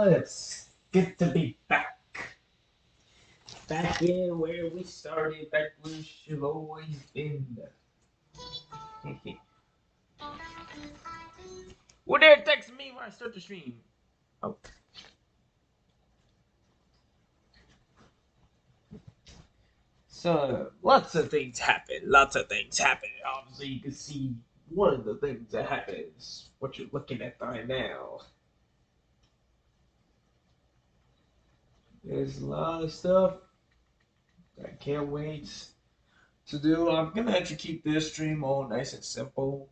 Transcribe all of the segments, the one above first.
It's good to be back. Back in where we started, back where we've always been. Who dare text me when I start the stream? Oh. So, lots of things happen. Lots of things happen. Obviously, you can see one of the things that happens, what you're looking at right now. There's a lot of stuff I can't wait to do. I'm gonna actually keep this stream all nice and simple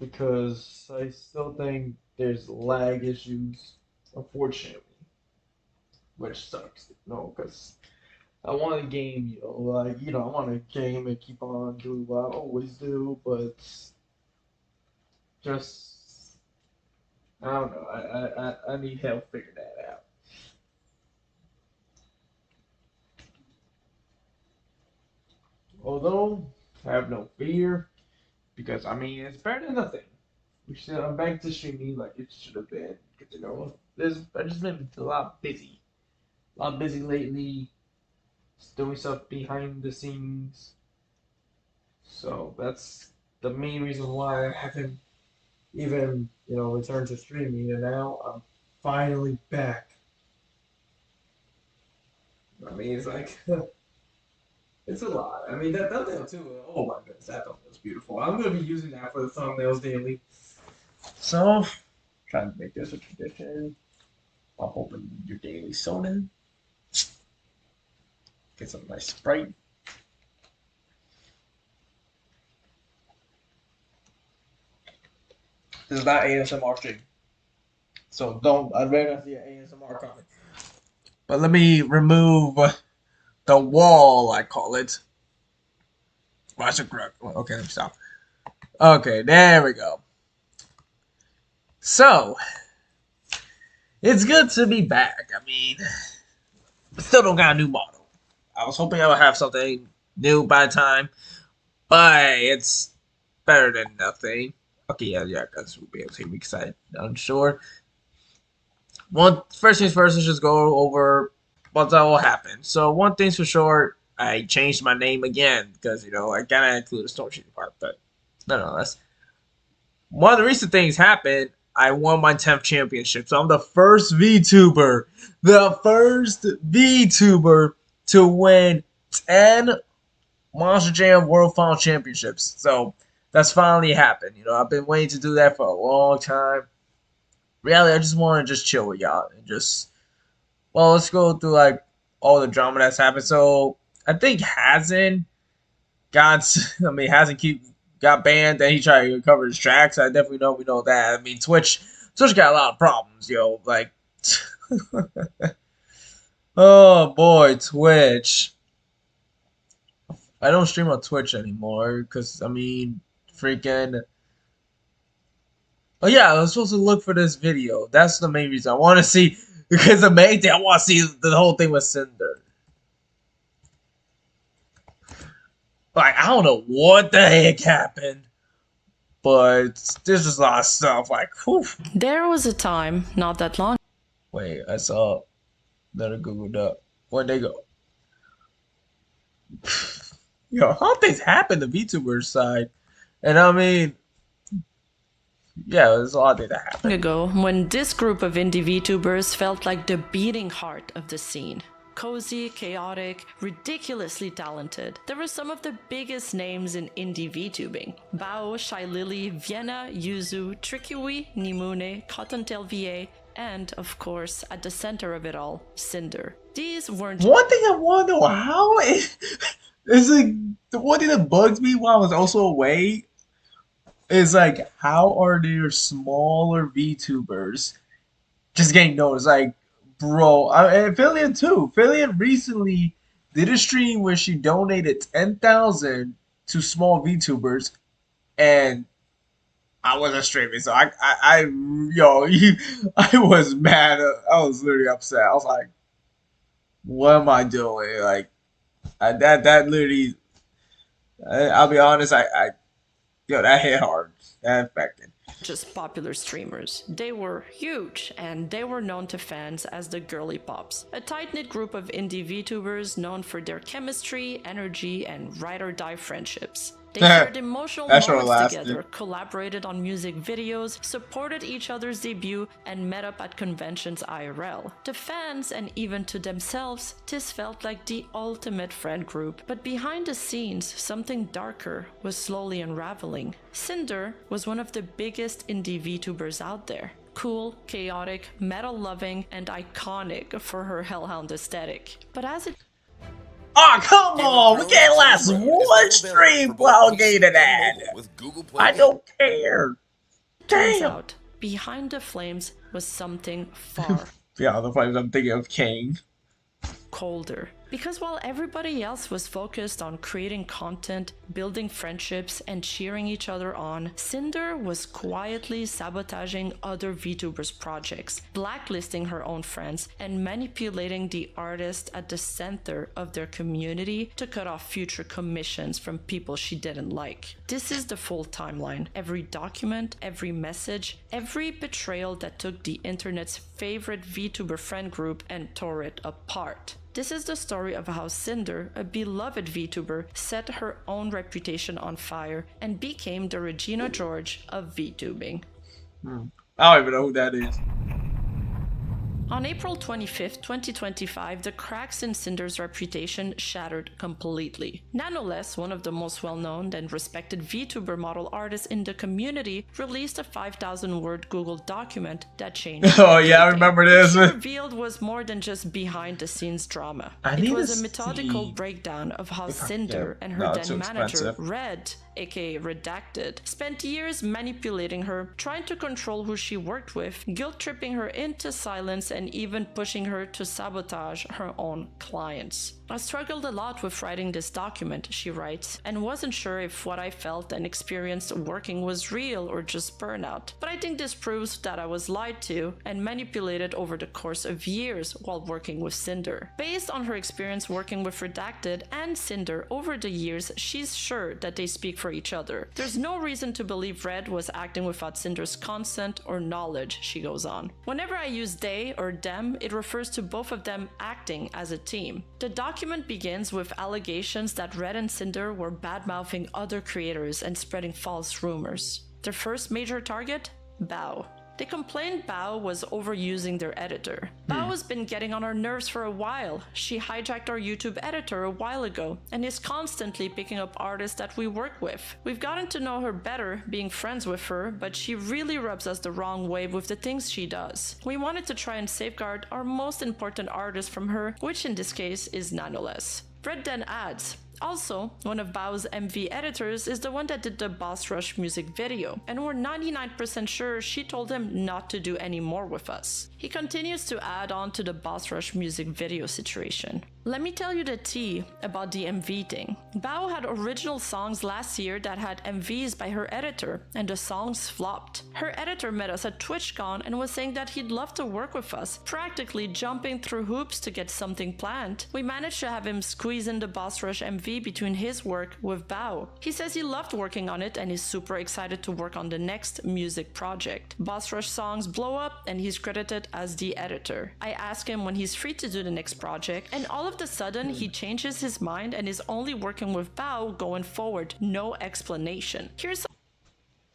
because I still think there's lag issues, unfortunately, which sucks. No, because I want to game, I want to game and keep on doing what I always do, but just I don't know. I need help figuring that out. Although I have no fear because I mean it's better than nothing. We should I'm back to streaming like it should have been. Because there's I've just been a lot busy lately, just doing stuff behind the scenes. So that's the main reason why I haven't even returned to streaming, and now I'm finally back. I mean, it's like it's a lot. I mean, that thumbnail too. Oh my goodness, that thumbnail's beautiful. I'm gonna be using that for the thumbnails daily. So, trying to make this a tradition. I'll open your daily soda. Get some nice Sprite. This is not ASMR stream, so don't. I'd rather not see an ASMR comment. But let me remove the wall. I call it. Watch it correct. Okay, let me stop. Okay, there we go. So, it's good to be back. I mean, still don't got a new model. I was hoping I would have something new by the time, but it's better than nothing. Okay, yeah, guys will be able to hear me excited. Unsure. First things first, let's just go over what will happen. So one thing's for sure, I changed my name again because I gotta include the storm shooting part, but nonetheless, one of the recent things happened. I won my 10th championship, so I'm the first VTuber to win 10 Monster Jam World Final Championships. So that's finally happened. I've been waiting to do that for a long time. Really, I just want to just chill with y'all and let's go through like all the drama that's happened. So I think got, Hasn't got banned. Then he tried to recover his tracks. I definitely know we know that. I mean, Twitch got a lot of problems, Like, oh boy, Twitch. I don't stream on Twitch anymore because freaking. Oh yeah, I was supposed to look for this video. That's the main reason I want to see because the main thing I want to see the whole thing with Cinder. Like I don't know what the heck happened, but there's just a lot of stuff. Like, whew. There was a time not that long. Wait, I saw that I googled up. Where'd they go? How things happen to VTuber side, and yeah, there's a lot of things that happened. Ago, when this group of indie VTubers felt like the beating heart of the scene. Cozy, chaotic, ridiculously talented. There were some of the biggest names in indie VTubing. Bao, Shy Lily, Vienna, Yuzu, Trickywi, Nimune, Cottontail VA, and, of course, at the center of it all, Cinder. These weren't... One thing I want to know, how is like, the one thing that bugs me while I was also away is like, how are there smaller VTubers just getting noticed? Like, bro, and Fillion too. Fillion recently did a stream where she donated 10,000 to small VTubers, and I wasn't streaming, so I was mad. I was literally upset. I was like, "What am I doing?" Like, that literally. I'll be honest. That hit hard. That affected. just popular streamers. They were huge, and they were known to fans as the Girly Pops, a tight-knit group of indie VTubers known for their chemistry, energy, and ride-or-die friendships. They shared emotional That sure moments lasted. together, collaborated on music videos, supported each other's debut, and met up at conventions IRL. To fans and even to themselves, this felt like the ultimate friend group. But behind the scenes, something darker was slowly unraveling. Cinder was one of the biggest indie VTubers out there. Cool, chaotic, metal-loving, and iconic for her hellhound aesthetic. But as it Oh, come on! We can't last one stream without getting an ad. I don't care. turns Damn. out, behind the flames was something far Yeah, the flames. I'm thinking of King. colder. Because while everybody else was focused on creating content, building friendships, and cheering each other on, Cinder was quietly sabotaging other VTubers' projects, blacklisting her own friends, and manipulating the artist at the center of their community to cut off future commissions from people she didn't like. This is the full timeline. Every document, every message, every betrayal that took the internet's favorite VTuber friend group and tore it apart. This is the story of how Cinder, a beloved VTuber, set her own reputation on fire and became the Regina George of VTubing. I don't even know who that is. On April 25th, 2025, the cracks in Cinder's reputation shattered completely. Nanoless, one of the most well-known and respected VTuber model artists in the community, released a 5,000-word Google document that changed Oh yeah, I everything. remember What this. she revealed was more than just behind-the-scenes drama. I It need was to a methodical see breakdown of how if I can Cinder get- and her No, then too manager, expensive. Red, aka Redacted, spent years manipulating her, trying to control who she worked with, guilt-tripping her into silence, and even pushing her to sabotage her own clients. I struggled a lot with writing this document, she writes, and wasn't sure if what I felt and experienced working was real or just burnout. But I think this proves that I was lied to and manipulated over the course of years while working with Cinder. Based on her experience working with Redacted and Cinder over the years, she's sure that they speak for each other. There's no reason to believe Red was acting without Cinder's consent or knowledge, she goes on. Whenever I use they or them, it refers to both of them acting as a team. The document begins with allegations that Red and Cinder were bad-mouthing other creators and spreading false rumors. Their first major target? Bao. They complained Bao was overusing their editor. Bao has been getting on our nerves for a while. She hijacked our YouTube editor a while ago and is constantly picking up artists that we work with. We've gotten to know her better, being friends with her, but she really rubs us the wrong way with the things she does. We wanted to try and safeguard our most important artist from her, which in this case is Nanoless. Fred then adds, also, one of Bao's MV editors is the one that did the Boss Rush music video, and we're 99% sure she told him not to do any more with us. He continues to add on to the Boss Rush music video situation. Let me tell you the tea about the MV thing. Bao had original songs last year that had MVs by her editor, and the songs flopped. Her editor met us at TwitchCon and was saying that he'd love to work with us, practically jumping through hoops to get something planned. We managed to have him squeeze in the Boss Rush MV between his work with Bao. He says he loved working on it and is super excited to work on the next music project. Boss Rush songs blow up and he's credited as the editor. I ask him when he's free to do the next project, and all of a sudden he changes his mind and is only working with Bao going forward. No explanation. Here's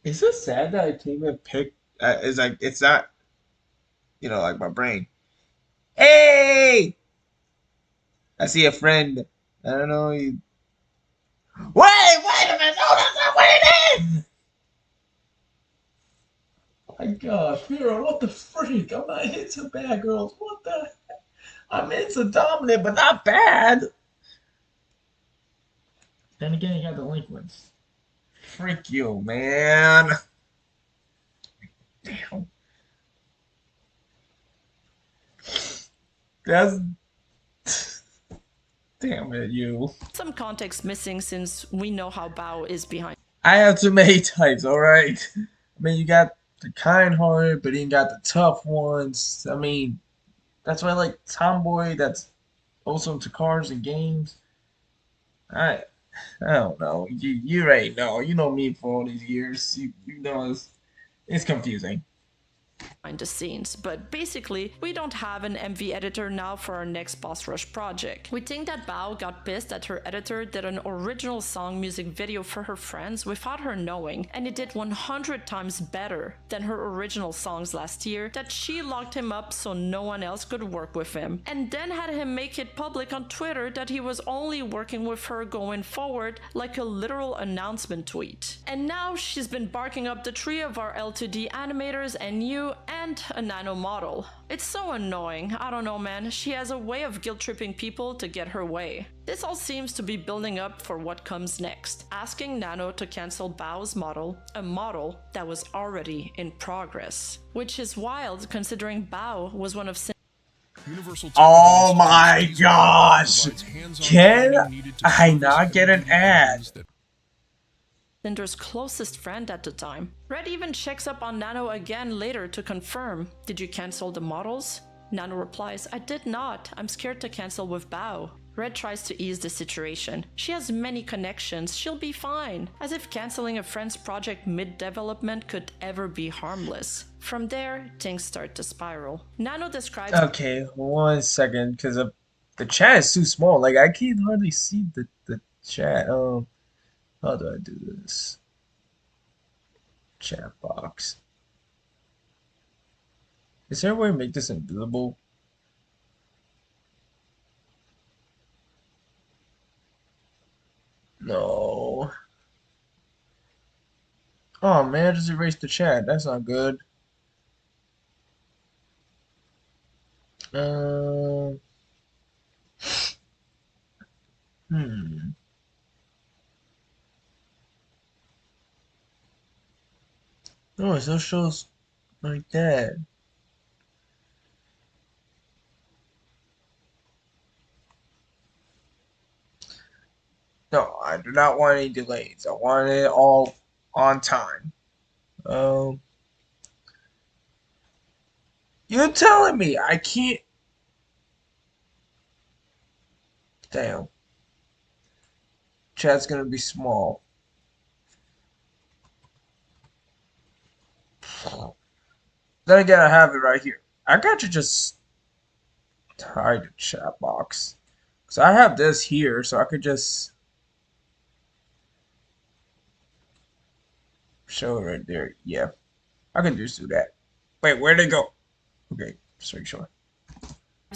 Is it sad that I can't even pick? It's like it's not, like my brain. Hey, I see a friend. I don't know. Wait a minute! No, that's not what it is. Oh my gosh, Vera, what the freak? I'm not into bad girls. What the? I'm into dominant, but not bad. Then again, you got delinquents. Freak you, man. Damn. That's. Damn it, you. some context missing since we know how Bao is behind I have too many types, alright? I mean, you got the kind hearted, but then you got the tough ones. I mean, that's why I like Tomboy, that's also into cars and games. I I don't know. You already know. You know me for all these years. You know this. It's confusing. behind the scenes, but basically, we don't have an MV editor now for our next Boss Rush project. We think that Bao got pissed that her editor did an original song music video for her friends without her knowing, and it did 100 times better than her original songs last year, that she locked him up so no one else could work with him, and then had him make it public on Twitter that he was only working with her going forward, like a literal announcement tweet. And now she's been barking up the tree of our L2D animators and you and a nano model. It's so annoying. I don't know, man. She has a way of guilt-tripping people to get her way. This all seems to be building up for what comes next, asking Nano to cancel Bao's model, a model that was already in progress. Which is wild considering Bao was one of Oh my gosh! Can I not get an ad? Cinder's closest friend at the time. Red even checks up on Nano again later to confirm, did you cancel the models? Nano replies, I did not, I'm scared to cancel with Bao. Red tries to ease the situation. She has many connections, she'll be fine. As if canceling a friend's project mid-development could ever be harmless. From there, things start to spiral. Nano describes— Okay, 1 second, because the chat is too small. Like, I can't hardly see the chat. How do I do this? Chat box. Is there a way to make this invisible? No. Oh man, I just erased the chat. That's not good. Um. Hmm. No, it still shows like that. No, I do not want any delays. I want it all on time. Um, you're telling me I can't? Damn. Chat's gonna be small. Then again, I have it right here. I got to just hide the chat box. So I have this here, so I could just show it right there. Yeah, I can just do that. Wait, where'd it go? Okay, just make sure.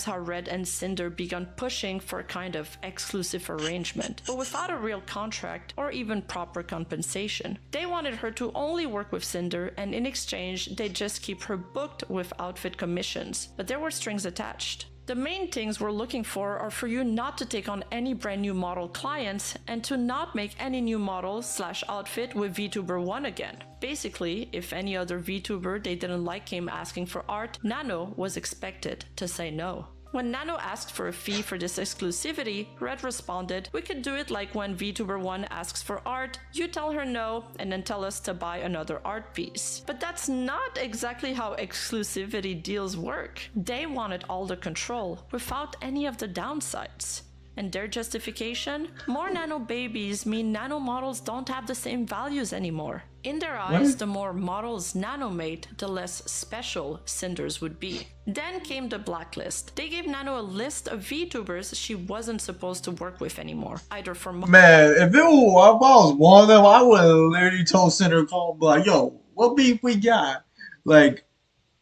how Red and Cinder began pushing for a kind of exclusive arrangement, but without a real contract or even proper compensation. They wanted her to only work with Cinder, and in exchange, they'd just keep her booked with outfit commissions, but there were strings attached. The main things we're looking for are for you not to take on any brand new model clients and to not make any new model/outfit with VTuber 1 again. Basically, if any other VTuber they didn't like came asking for art, Nano was expected to say no. When Nano asked for a fee for this exclusivity, Red responded, we could do it like when VTuber 1 asks for art, you tell her no, and then tell us to buy another art piece. But that's not exactly how exclusivity deals work. They wanted all the control, without any of the downsides. And their justification? More nano babies mean nano models don't have the same values anymore. In their eyes, the more models Nano made, the less special Cinders would be. Then came the blacklist. They gave Nano a list of VTubers she wasn't supposed to work with anymore, either for Man, if I was one of them, I would have literally told Cinder call like, yo, what beef we got? Like,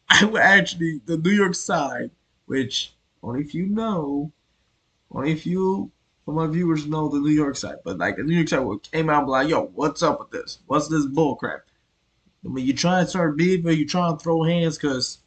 I would actually, the New York side, which only a few of my viewers know the New York side, but like the New York side came out and be like, yo, what's up with this? What's this bullcrap? I mean, you trying to start beef or you trying to throw hands because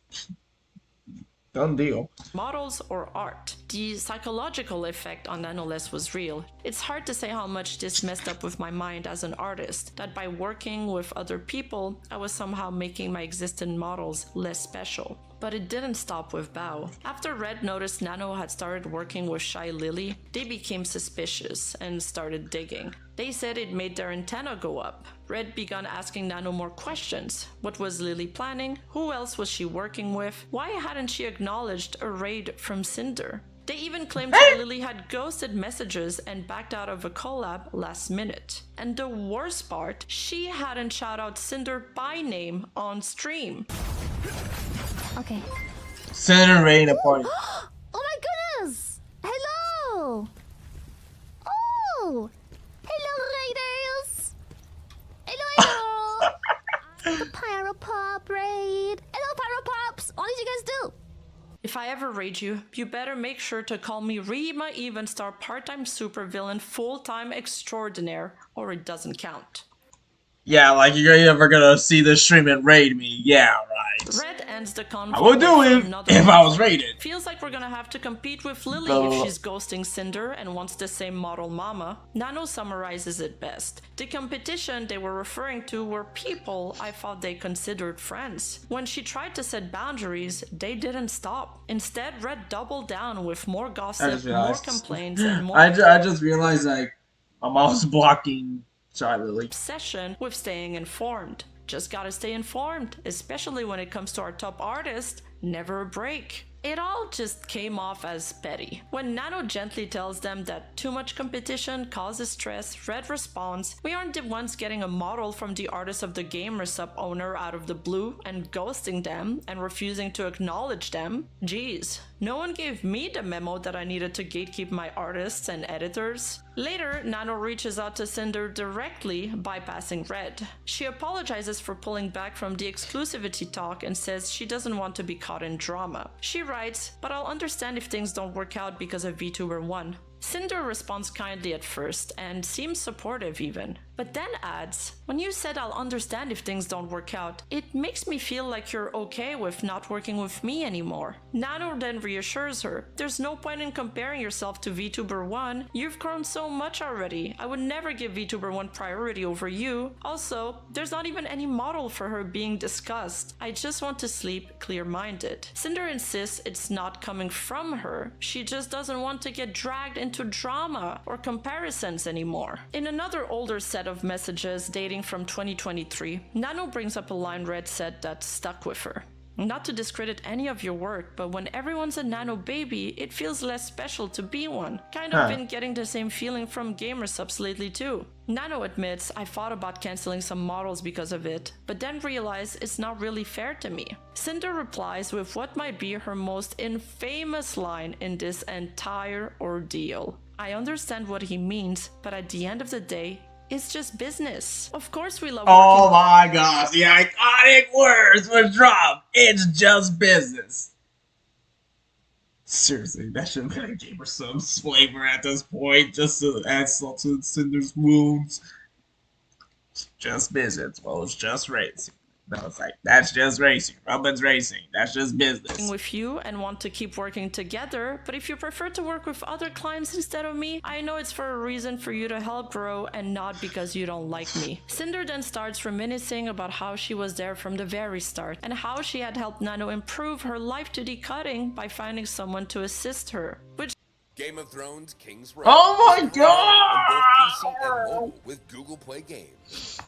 done deal. models or art. The psychological effect on Nanoless was real. It's hard to say how much this messed up with my mind as an artist, that by working with other people, I was somehow making my existing models less special. But it didn't stop with Bao. After Red noticed Nano had started working with Shy Lily, they became suspicious and started digging. They said it made their antenna go up. Red began asking Nano more questions. What was Lily planning? Who else was she working with? Why hadn't she acknowledged a raid from Cinder? They even claimed Ty Lily had ghosted messages and backed out of a collab last minute. And the worst part, she hadn't shout out Cinder by name on stream. Okay. Cinder raid a party. Oh my goodness! Hello! Oh! Hello, raiders! Hello! The Pyro Pop raid! Hello, Pyro Pops! What did you guys do? If I ever raid you, you better make sure to call me Rima Evenstar part-time supervillain full-time extraordinaire, or it doesn't count. Yeah, like you're never gonna see this stream and raid me. Yeah, right. Red ends the conflict. I would do it if I was raided. Feels like we're gonna have to compete with Lily if she's ghosting Cinder and wants the same model mama. Nano summarizes it best. The competition they were referring to were people I thought they considered friends. When she tried to set boundaries, they didn't stop. Instead, Red doubled down with more gossip, more complaints, and more I just realized like I'm always blocking Ty Lily. obsession with staying informed. Just gotta stay informed, especially when it comes to our top artist, Never a Break. It all just came off as petty. When Nano gently tells them that too much competition causes stress, Red responds, "We aren't the ones getting a model from the artist of the game or sub-owner out of the blue and ghosting them and refusing to acknowledge them. Geez, no one gave me the memo that I needed to gatekeep my artists and editors." Later, Nano reaches out to Cinder directly, bypassing Red. She apologizes for pulling back from the exclusivity talk and says she doesn't want to be caught in drama. She writes, "But I'll understand if things don't work out because of VTuber 1. Cinder responds kindly at first and seems supportive even, but then adds, "When you said I'll understand if things don't work out, it makes me feel like you're okay with not working with me anymore." Nano then reassures her, "There's no point in comparing yourself to VTuber 1. You've grown so much already. I would never give VTuber 1 priority over you. Also, there's not even any model for her being discussed. I just want to sleep clear-minded." Cinder insists it's not coming from her. She just doesn't want to get dragged into drama or comparisons anymore. In another older set of messages dating from 2023, Nano brings up a line Red said that stuck with her. "Not to discredit any of your work, but when everyone's a Nano baby, it feels less special to be one. Kind of been getting the same feeling from gamer subs lately too." Nano admits, "I thought about canceling some models because of it, but then realized it's not really fair to me." Cinder replies with what might be her most infamous line in this entire ordeal. "I understand what he means, but at the end of the day, it's just business. Of course we love Oh working." my gosh, the iconic words were dropped. It's just business. Seriously, that should have been a Gamer Subs flavor at this point, just to add salt to Cinder's wounds. It's just business. Well, it's just racing. No, it's like, that's just racing. Robin's racing. That's just business. With you and want to keep working together, but if you prefer to work with other clients instead of me, I know it's for a reason for you to help grow and not because you don't like me. Cinder then starts reminiscing about how she was there from the very start and how she had helped Nano improve her life to decutting by finding someone to assist her, which Game of Thrones King's Road. Oh my is available on both PC and god! mobile with Google Play Games.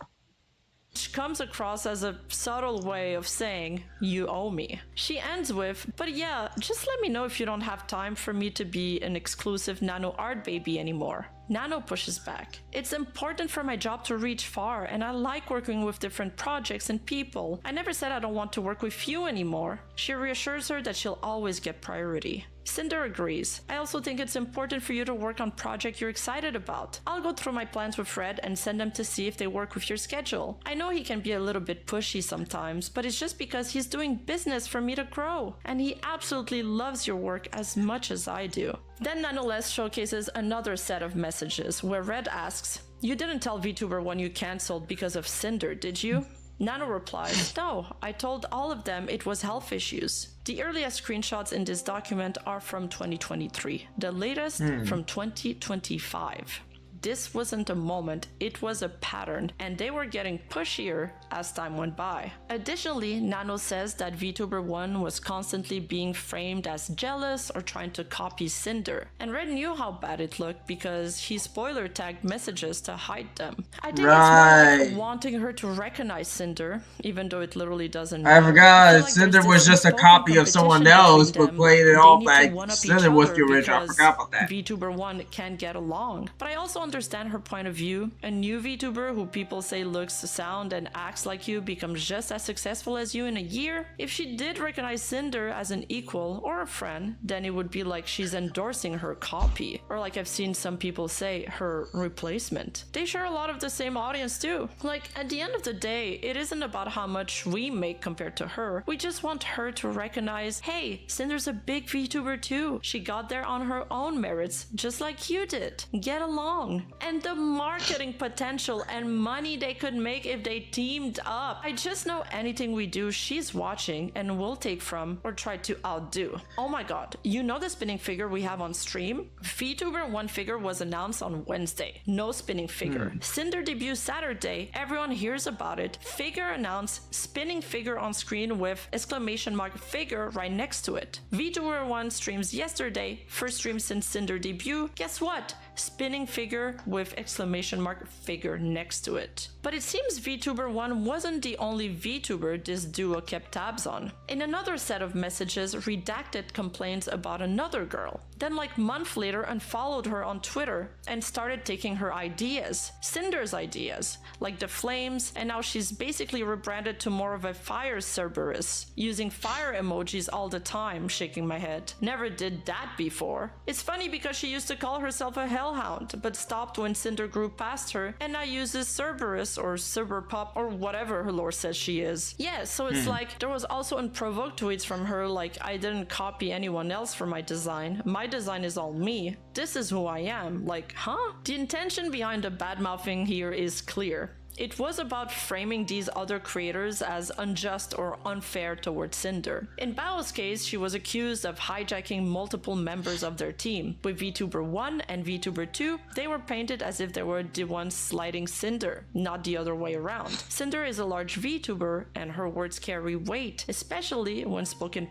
comes across as a subtle way of saying, "You owe me." She ends with, "But yeah, just let me know if you don't have time for me to be an exclusive Nano art baby anymore." Nano pushes back. "It's important for my job to reach far, and I like working with different projects and people. I never said I don't want to work with you anymore." She reassures her that she'll always get priority. Cinder agrees. "I also think it's important for you to work on projects you're excited about. I'll go through my plans with Fred and send them to see if they work with your schedule. I know he can be a little bit pushy sometimes, but it's just because he's doing business for me to grow. And he absolutely loves your work as much as I do." Then nonetheless showcases another set of messages where Red asks, "You didn't tell VTuber when you cancelled because of Cinder, did you?" Nano replies, "No, I told all of them it was health issues." The earliest screenshots in this document are from 2023, the latest from 2025. This wasn't a moment, it was a pattern, and they were getting pushier as time went by. Additionally, Nano says that VTuber 1 was constantly being framed as jealous or trying to copy Cinder, and Red knew how bad it looked because he spoiler tagged messages to hide them. I think it's more like wanting her to recognize Cinder, even though it literally doesn't matter. I forgot Like Cinder was just a copy of someone else, but played it off like Cinder was the original. I forgot about that. VTuber 1 can't get along. But I also understand her point of view. A new VTuber who people say looks, sound, and acts like you becomes just as successful as you in a year. If she did recognize Cinder as an equal or a friend, then it would be like she's endorsing her copy. Or like I've seen some people say, her replacement. They share a lot of the same audience too. Like, at the end of the day, it isn't about how much we make compared to her. We just want her to recognize, hey, Cinder's a big VTuber too. She got there on her own merits, just like you did. Get along. And the marketing potential and money they could make if they teamed up. I just know anything we do, she's watching and will take from or try to outdo. Oh my god, you know the spinning figure we have on stream? VTuber 1 figure was announced on Wednesday. No spinning figure. Cinder debuts Saturday. Everyone hears about it. Figure announced, spinning figure on screen with exclamation mark figure right next to it. VTuber 1 streams yesterday. First stream since Cinder debut. Guess what? Spinning figure with exclamation mark figure next to it. But it seems VTuber 1 wasn't the only VTuber this duo kept tabs on. In another set of messages, Redacted complains about another girl. Then like month later unfollowed her on Twitter and started taking her ideas, Cinder's ideas, like the flames, and now she's basically rebranded to more of a fire Cerberus, using fire emojis all the time, shaking my head. Never did that before. It's funny because she used to call herself a hellhound, but stopped when Cinder grew past her, and now uses Cerberus or Cyberpup or whatever her lore says she is. Yeah, so it's like there was also unprovoked tweets from her like, I didn't copy anyone else for my design. My design is all me. This is who I am. Like, huh? The intention behind the bad-mouthing here is clear. It was about framing these other creators as unjust or unfair towards Cinder. In Bao's case, she was accused of hijacking multiple members of their team. With VTuber 1 and VTuber 2, they were painted as if they were the ones sliding Cinder, not the other way around. Cinder is a large VTuber, and her words carry weight, especially when spoken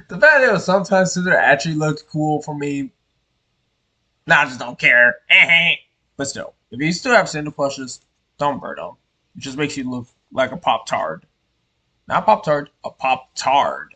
The fact that sometimes Cinder actually looked cool for me, I just don't care. But still, if you still have Cinder plushes, don't burn them. It just makes you look like a Pop-Tart. Not Pop-Tart, a Pop-Tard.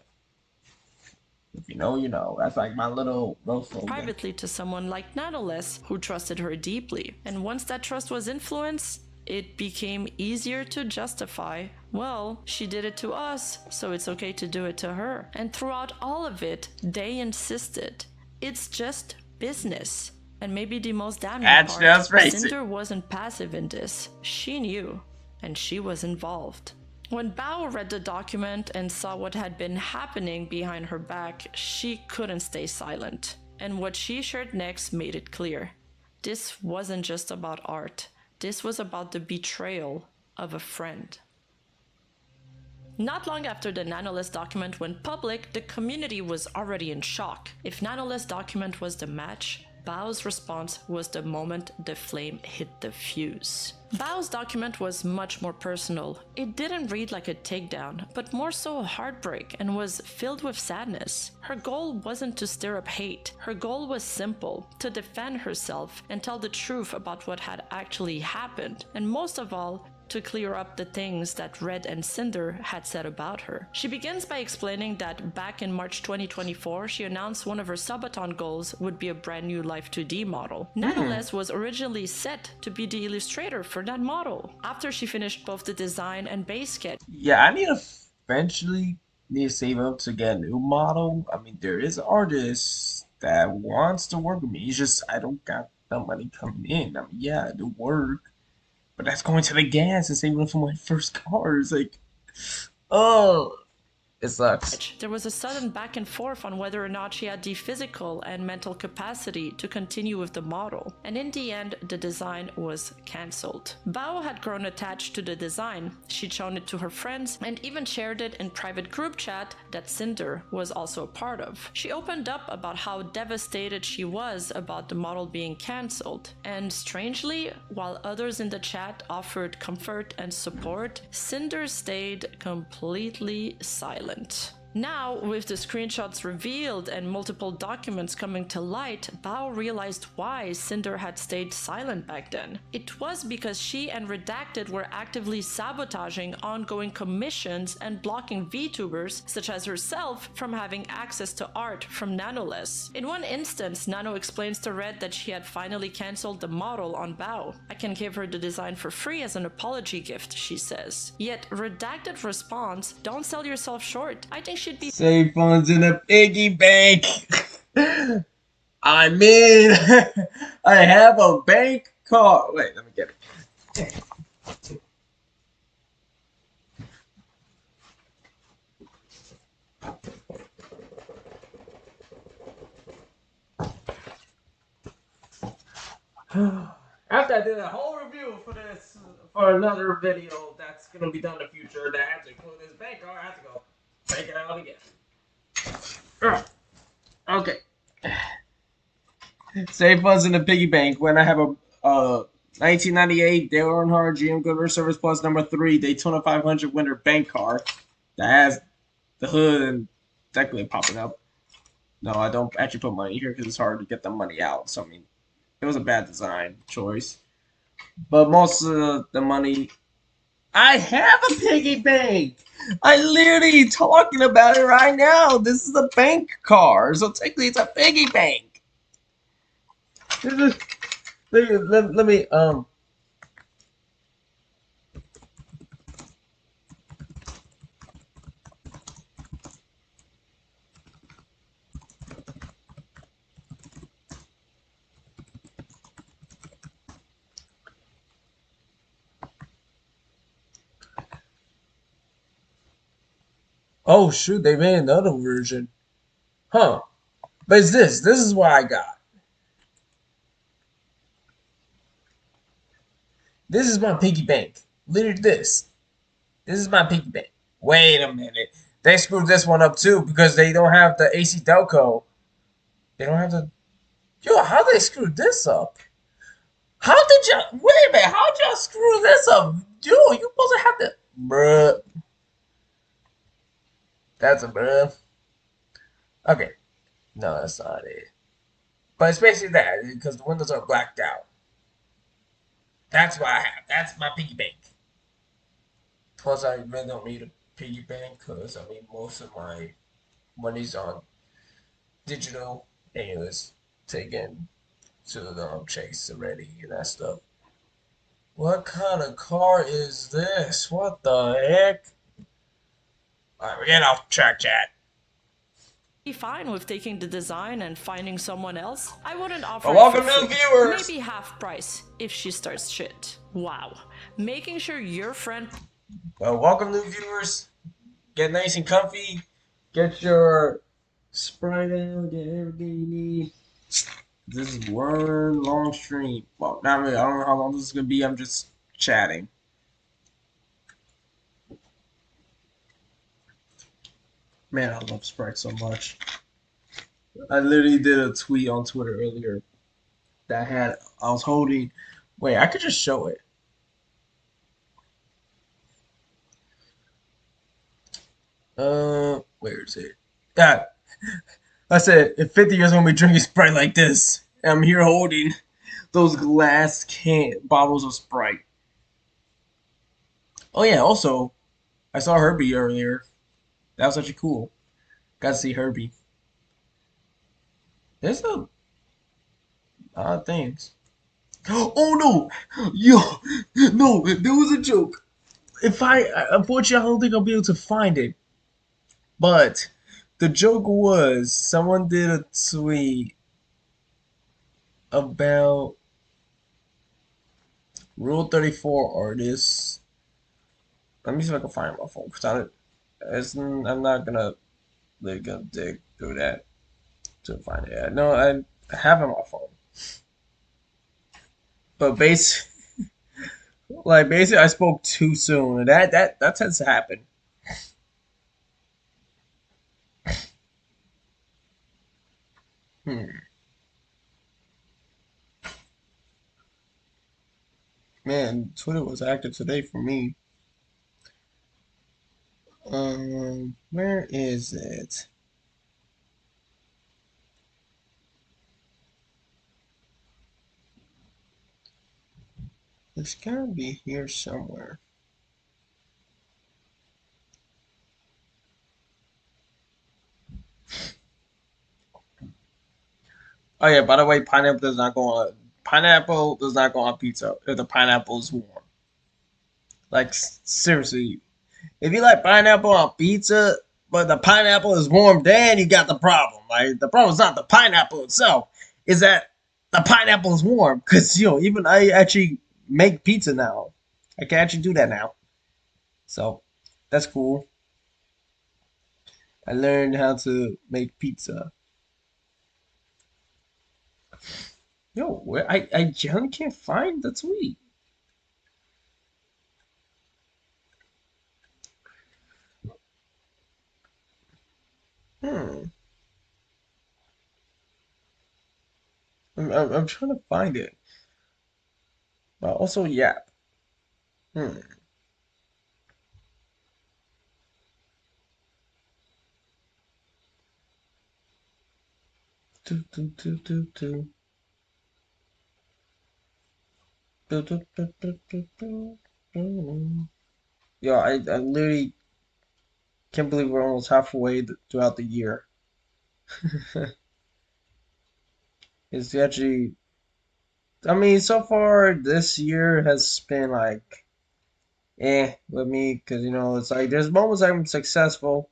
If you know, you know. That's like my little roast slogan. Privately to someone like Nanoless, who trusted her deeply. And once that trust was influenced, it became easier to justify, well, she did it to us, so it's okay to do it to her. And throughout all of it, they insisted, it's just business. And maybe the most damning part, Cinder wasn't passive in this. She knew, and she was involved. When Bao read the document and saw what had been happening behind her back, she couldn't stay silent. And what she shared next made it clear. This wasn't just about art. This was about the betrayal of a friend. Not long after the Nanoless document went public, the community was already in shock. If Nanoless document was the match, Bao's response was the moment the flame hit the fuse. Bao's document was much more personal. It didn't read like a takedown, but more so a heartbreak, and was filled with sadness. Her goal wasn't to stir up hate. Her goal was simple, to defend herself and tell the truth about what had actually happened, and most of all, to clear up the things that Red and Cinder had said about her. She begins by explaining that back in March 2024, she announced one of her subathon goals would be a brand new Life 2D model. Nanoless was originally set to be the illustrator for that model. After she finished both the design and base sketch. Yeah, I need to eventually save up to get a new model. I mean, there is artists that wants to work with me. It's just I don't got the money coming in. I mean, yeah, I do work. But that's going to the gas and saving up for my first car. It's like, oh, It sucks. There was a sudden back and forth on whether or not she had the physical and mental capacity to continue with the model, and in the end, the design was cancelled. Bao had grown attached to the design. She'd shown it to her friends and even shared it in private group chat that Cinder was also a part of. She opened up about how devastated she was about the model being cancelled, and strangely, while others in the chat offered comfort and support, Cinder stayed completely silent. Now, with the screenshots revealed and multiple documents coming to light, Bao realized why Cinder had stayed silent back then. It was because she and Redacted were actively sabotaging ongoing commissions and blocking VTubers, such as herself, from having access to art from Nanoless. In one instance, Nano explains to Red that she had finally cancelled the model on Bao. I can give her the design for free as an apology gift, she says. Yet, Redacted responds, don't sell yourself short. I think should be Save funds in a piggy bank. I'm in. I have a bank card. Wait, let me get it. After I did a whole review for another video that's gonna be done in the future that had to include this bank card, I have to go take it out again. Okay. Save funds in the piggy bank when I have a 1998 Dale Earnhardt GM Good Service Plus number 3 Daytona 500 winner bank card that has the hood and technically popping up. No, I don't actually put money here because it's hard to get the money out. So I mean, it was a bad design choice. But most of the money, I have a piggy bank. I literally talking about it right now. This is a bank card, so technically it's a piggy bank. Let me Oh shoot, they made another version. Huh. But it's this. This is what I got. This is my piggy bank. Literally this. This is my piggy bank. Wait a minute. They screwed this one up too because they don't have the AC Delco. They don't have the. Yo, how they screwed this up? How did y'all. Wait a minute. How'd y'all screw this up? Yo, you supposed to have to. Bruh. That's a bruh. Okay. No, that's not it. But it's basically that because the windows are blacked out. That's what I have. That's my piggy bank. Plus, I really don't need a piggy bank because I mean most of my money's on digital and it was taken to the chase already and that stuff. What kind of car is this? What the heck? Alright, we're getting off track, chat. be fine with taking the design and finding someone else. I wouldn't offer But it welcome for new free. viewers. Maybe half price if she starts shit. Wow. Making sure your friend Welcome new viewers. Get nice and comfy. Get your Sprite out. Get everything you need. This is one long stream. Well, not really. I don't know how long this is gonna be. I'm just chatting. Man, I love Sprite so much. I literally did a tweet on Twitter earlier that had I was holding. Wait, I could just show it. Where is it? Yeah, I said if 50 years I'm gonna be drinking Sprite like this, and I'm here holding those glass bottles of Sprite. Oh yeah, also I saw Herbie earlier. That was actually cool. Got to see Herbie. There's a lot of things. Oh no! Yo, no, there was a joke. If unfortunately, I don't think I'll be able to find it. But the joke was someone did a tweet about Rule 34 artists. Let me see if I can find my phone because I'm not gonna like gonna dig through that to find it. No, I have it on my phone, but basically, I spoke too soon, and that tends to happen. Hmm. Man, Twitter was active today for me. Where is it? It's gotta be here somewhere. Oh yeah, by the way, pineapple does not go on pizza if the pineapple is warm. Like seriously, if you like pineapple on pizza, but the pineapple is warm, then you got the problem. Like the problem is not the pineapple itself, is that the pineapple is warm. Cause even I actually make pizza now. I can actually do that now. So that's cool. I learned how to make pizza. Yo, where I generally can't find the tweet. Hmm. I'm trying to find it. But also Yap. Hmm. Do, do, do, do, do. Do, do, do, do, do, do, do. Yo, I literally can't believe we're almost halfway throughout the year. It's actually, I mean, so far this year has been like, with me, because it's like there's moments I'm successful,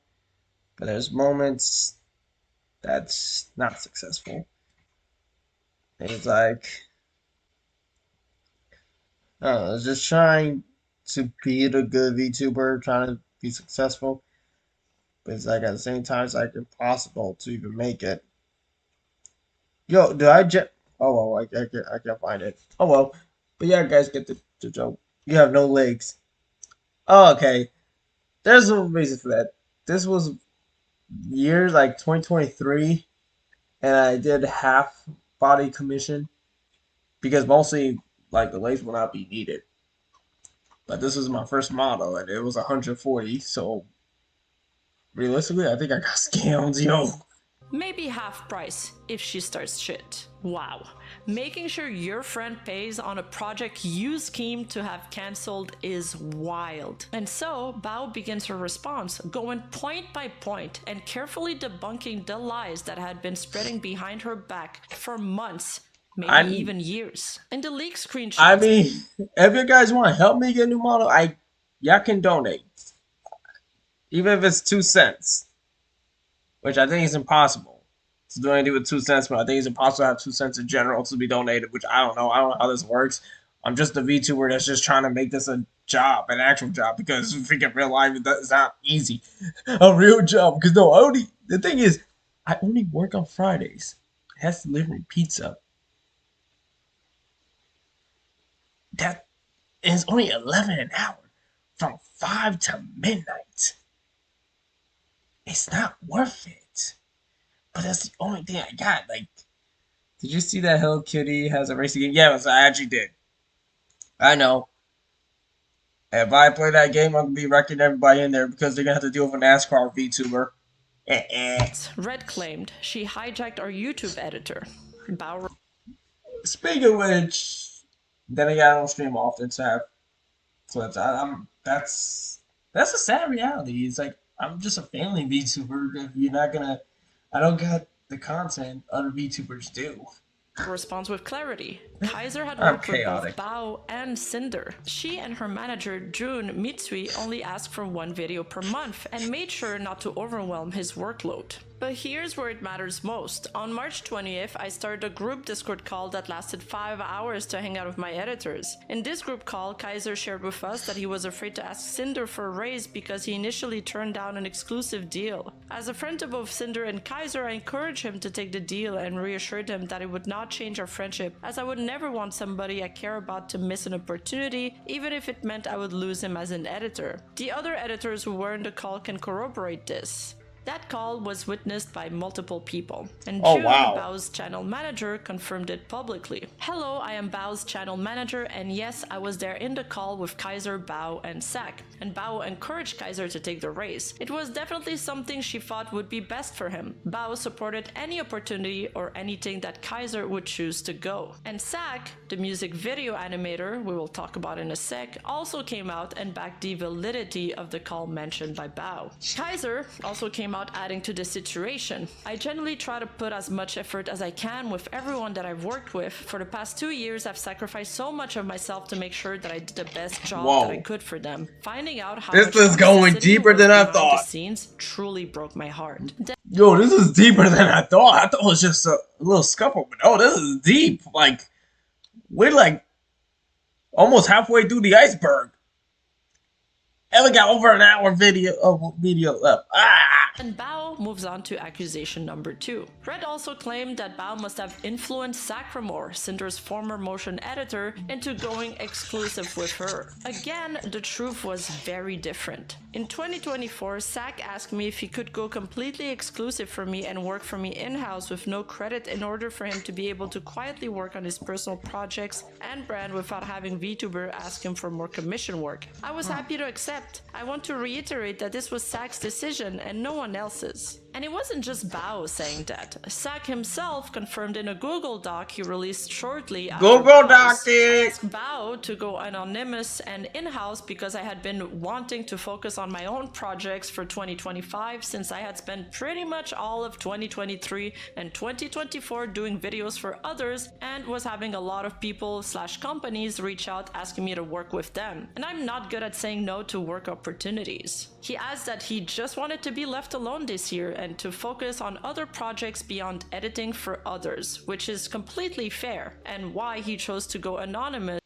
but there's moments that's not successful. And it's like, I don't know, it's just trying to be the good VTuber, trying to be successful, but it's like at the same time, it's like impossible to even make it. Yo, did I just? Oh well, I can't find it. Oh well, but yeah, guys, get the joke. You have no legs. Oh, okay. There's a reason for that. This was years like 2023, and I did half body commission because mostly like the legs will not be needed. But this was my first model, and it was 140. So realistically, I think I got scammed, Maybe half price if she starts shit. Wow. Making sure your friend pays on a project you schemed to have cancelled is wild. And so, Bao begins her response, going point by point and carefully debunking the lies that had been spreading behind her back for months, maybe I even years. In the leak I screenshots, mean, if you guys want to help me get a new model, y'all can donate, even if it's 2 cents, which I think is impossible to do anything with 2 cents. But I think it's impossible to have 2 cents in general to be donated, which I don't know. I don't know how this works. I'm just a VTuber that's just trying to make this a job, an actual job, because freaking real life it's not easy, a real job. Because no, I only the thing is, I only work on Fridays. That's delivering pizza. That is only 11 an hour from 5 to midnight. It's not worth it. But that's the only thing I got. Like, did you see that Hello Kitty has a racing game? Yes, I actually did. I know. If I play that game, I'm gonna be wrecking everybody in there because they're gonna have to deal with a NASCAR VTuber. Red claimed she hijacked our YouTube editor. Bao Speaking of which, then again, I don't stream often, so I have clips. I'm that's a sad reality. It's like I'm just a family VTuber. If you're not gonna, I don't got the content other VTubers do. responds with clarity. Kaiser had I'm worked with chaotic. both Bao and Cinder. She and her manager, Jun Mitsui, only asked for one video per month and made sure not to overwhelm his workload. But here's where it matters most. On March 20th, I started a group Discord call that lasted 5 hours to hang out with my editors. In this group call, Kaiser shared with us that he was afraid to ask Cinder for a raise because he initially turned down an exclusive deal. As a friend to both Cinder and Kaiser, I encouraged him to take the deal and reassured him that it would not change our friendship, as I would never want somebody I care about to miss an opportunity, even if it meant I would lose him as an editor. The other editors who were in the call can corroborate this. That call was witnessed by multiple people, and Oh, June, wow. Bao's channel manager, confirmed it publicly. Hello, I am Bao's channel manager, and yes, I was there in the call with Kaiser, Bao, and Sak, and Bao encouraged Kaiser to take the race. It was definitely something she thought would be best for him. Bao supported any opportunity or anything that Kaiser would choose to go. And Sak, the music video animator we will talk about in a sec, also came out and backed the validity of the call mentioned by Bao. Kaiser also came out adding to the situation. I generally try to put as much effort as I can with everyone that I've worked with. For the past 2 years, I've sacrificed so much of myself to make sure that I did the best job Whoa. that I could for them. Finding out how This much is going toxicity deeper was than I behind thought. the scenes truly broke my heart. Yo, this is deeper than I thought. I thought it was just a little scuffle, but oh, this is deep. Like, we're like almost halfway through the iceberg. And we got over an hour video left. And Bao moves on to accusation number 2. Red also claimed that Bao must have influenced Sacramore, Cinder's former motion editor, into going exclusive with her. Again, the truth was very different. In 2024, Sac asked me if he could go completely exclusive for me and work for me in-house with no credit in order for him to be able to quietly work on his personal projects and brand without having VTuber ask him for more commission work. I was happy to accept. I want to reiterate that this was Sac's decision and no one else's. And it wasn't just Bao saying that. Sac himself confirmed in a Google Doc he released shortly after Google Bao's. Doc I it. asked Bao to go anonymous and in-house because I had been wanting to focus on my own projects for 2025 since I had spent pretty much all of 2023 and 2024 doing videos for others and was having a lot of people / companies reach out asking me to work with them. And I'm not good at saying no to work opportunities. He adds that he just wanted to be left alone this year and to focus on other projects beyond editing for others, which is completely fair, and why he chose to go anonymous.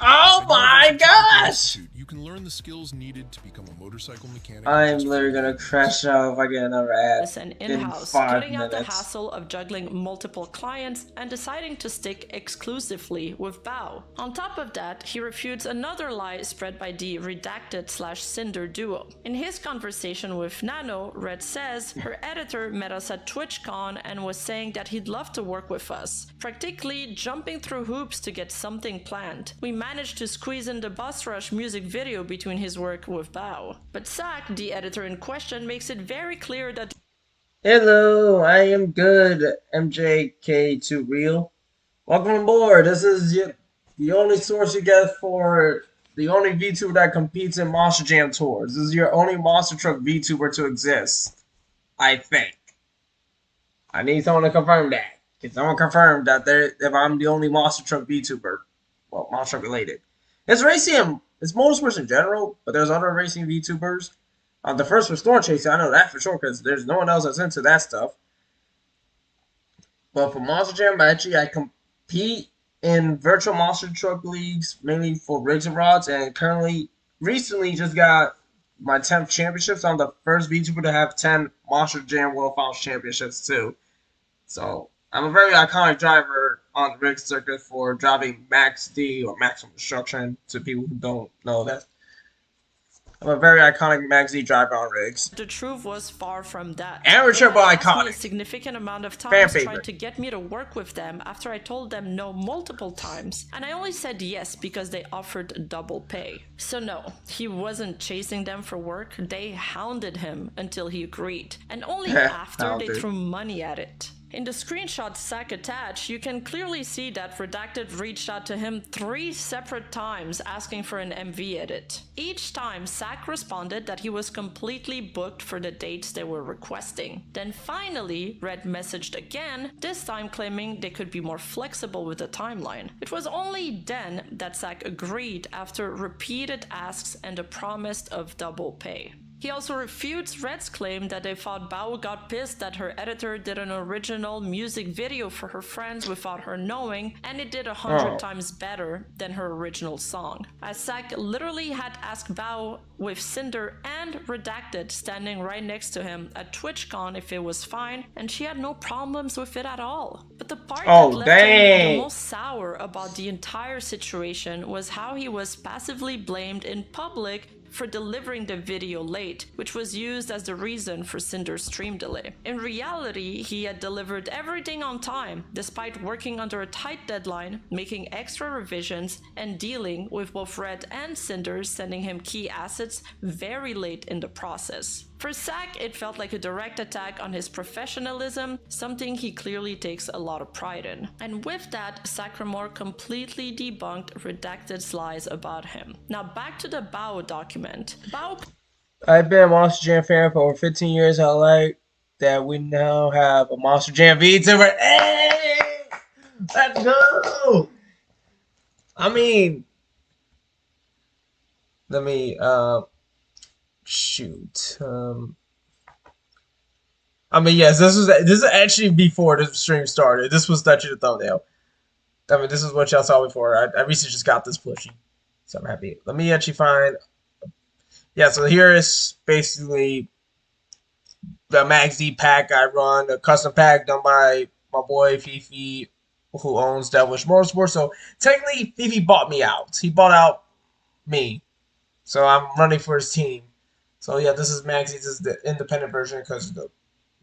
Oh my gosh! You can learn the skills needed to become a motorcycle mechanic. I'm literally gonna crash out if I get another ad And in in-house, 5 cutting out the minutes. hassle of juggling multiple clients and deciding to stick exclusively with Bao. On top of that, he refutes another lie spread by the redacted / Cinder duo. In his conversation with Nano, Red says her editor met us at TwitchCon and was saying that he'd love to work with us, practically jumping through hoops to get something planned. We managed to squeeze in the Boss Rush music video between his work with Bao. But Sac, the editor in question, makes it very clear that Hello, I am good, MJK2 Real. Welcome aboard. This is the only source you get for the only VTuber that competes in Monster Jam tours. This is your only Monster Truck VTuber to exist, I think. I need someone to confirm that. Can someone confirm that if I'm the only Monster Truck VTuber? Well, Monster Truck related. It's racing, it's motorsports in general, but there's other racing VTubers. The first was Storm Chasing, I know that for sure, because there's no one else that's into that stuff. But for Monster Jam, I compete in virtual Monster Truck leagues, mainly for rigs and rods, and recently just got my 10th championship, so I'm the first VTuber to have 10 Monster Jam World Finals championships too. So I'm a very iconic driver on the rig circuit for driving Max D or Maximum Destruction. To people who don't know that, I'm a very iconic Max D driver on rigs. the truth was far from that. Amateur but They asked me iconic. a significant amount of Fan times favorite. trying to get me to work with them after I told them no multiple times, and I only said yes because they offered double pay. So no, he wasn't chasing them for work. They hounded him until he agreed, and only after they Hounded. threw money at it. In the screenshot Zack attached, you can clearly see that Redacted reached out to him 3 separate times asking for an MV edit. Each time, Zack responded that he was completely booked for the dates they were requesting. Then finally, Red messaged again, this time claiming they could be more flexible with the timeline. It was only then that Zack agreed after repeated asks and a promise of double pay. He also refutes Red's claim that they thought Bao got pissed that her editor did an original music video for her friends without her knowing, and it did 100 times better than her original song. As Zack literally had asked Bao with Cinder and Redacted standing right next to him at TwitchCon if it was fine, and she had no problems with it at all. But the part that left him the most sour about the entire situation was how he was passively blamed in public for delivering the video late, which was used as the reason for Cinder's stream delay. In reality, he had delivered everything on time, despite working under a tight deadline, making extra revisions, and dealing with both Red and Cinder sending him key assets very late in the process. For Zack, it felt like a direct attack on his professionalism, something he clearly takes a lot of pride in. And with that, Sacramore completely debunked Redacted's lies about him. Now back to the Bao document. Bao... I've been a Monster Jam fan for over 15 years. I like that we now have a Monster Jam VTuber. Hey! Let's go! I mean... Let me, shoot. I mean, yes, this is actually before the stream started. This was actually the thumbnail. I mean, this is what y'all saw before. I recently just got this plushie, so I'm happy. Let me actually find. Yeah, so here is basically the Max D pack I run, a custom pack done by my boy Fifi, who owns Devilish Motorsports. So technically, Fifi bought me out. He bought out me, so I'm running for his team. So yeah, this is Maxi. This is the independent version because of the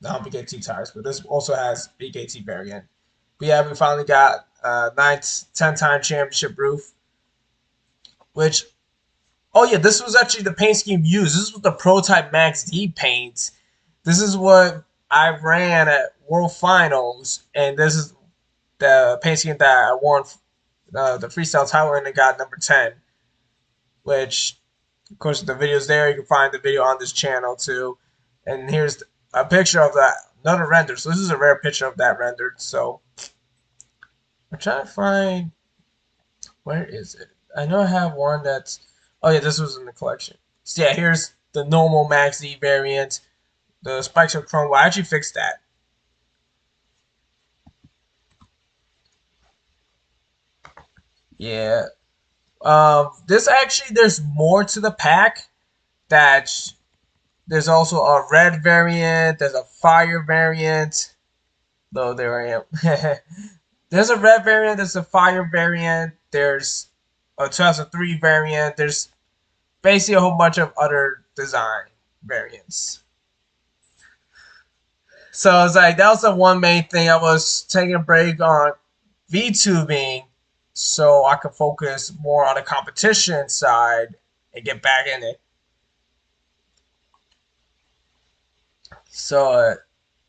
BKT tires, but this also has BKT variant. But yeah, we finally got 10-time championship roof. Which, oh yeah, this was actually the paint scheme used. This was the prototype Max D paint. This is what I ran at World Finals, and this is the paint scheme that I won the freestyle title and it got number 10. Which, of course, the video's there. You can find the video on this channel too. And here's a picture of that, another render. So this is a rare picture of that rendered. So I'm trying to find, where is it? I know I have one that's, oh yeah, this was in the collection. So yeah, here's the normal Max D variant. The spikes are chrome. Well, I actually fixed that. Yeah. This actually, there's more to the pack. There's also a red variant. There's a fire variant. Oh, there I am. There's a red variant. There's a fire variant. There's a 2003 variant. There's basically a whole bunch of other design variants. So it's like that was the one main thing. I was taking a break on VTubing so I could focus more on the competition side and get back in it. So,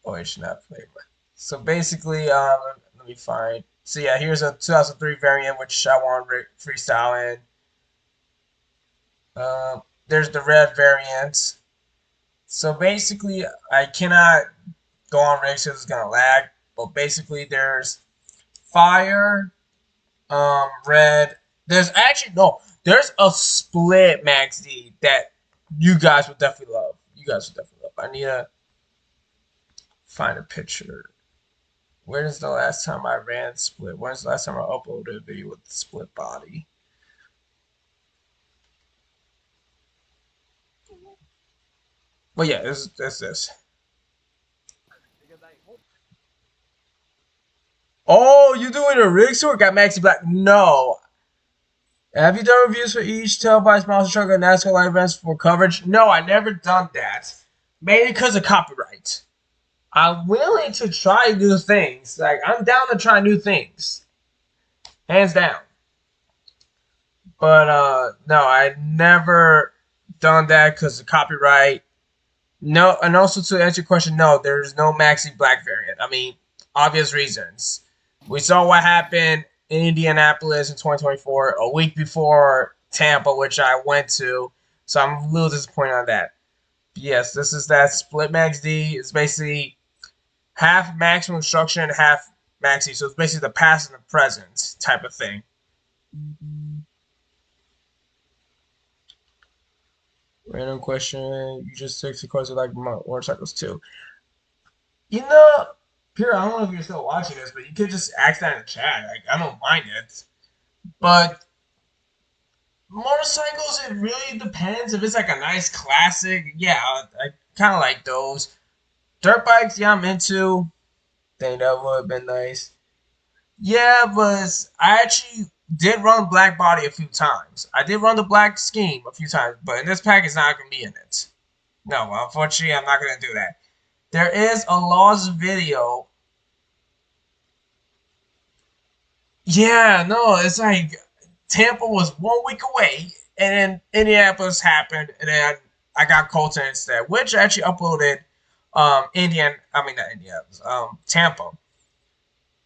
oh, it should not play. So basically, let me find. So yeah, here's a 2003 variant which I want freestyle in. There's the red variant. So basically, I cannot go on rigs because it's gonna lag. But basically, there's fire, red. There's actually no. There's a split Max D that you guys would definitely love. You guys would definitely love. I need to find a picture. When's the last time I ran split? When's the last time I uploaded a video with the split body? Well, yeah, that's this. Oh, you doing a rig tour? Got Maxi Black? No. Have you done reviews for each televised monster truck and NASCAR live events for coverage? No, I never done that. Mainly because of copyright. I'm willing to try new things. Like, I'm down to try new things. Hands down. But, no, I never done that because of copyright. No, and also to answer your question, no, there's no Maxi Black variant. I mean, obvious reasons. We saw what happened in Indianapolis in 2024, a week before Tampa, which I went to. So I'm a little disappointed on that. But yes, this is that split max D. It's basically half maximum instruction and half maxi. So it's basically the past and the present type of thing. Random question. You just took the course of like motorcycles too. You know, Pierre, I don't know if you're still watching this, but you could just ask that in the chat. Like, I don't mind it. But motorcycles, it really depends. If it's like a nice classic, yeah, I kind of like those. Dirt bikes, yeah, I'm into. Think that would have been nice. Yeah, but I actually did run Black Body a few times. I did run the Black Scheme a few times, but in this pack, it's not going to be in it. No, unfortunately, I'm not going to do that. There is a lost video. Yeah, no, it's like Tampa was 1 week away, and then Indianapolis happened, and then I got Colton instead, which I actually uploaded not Indianapolis, Tampa.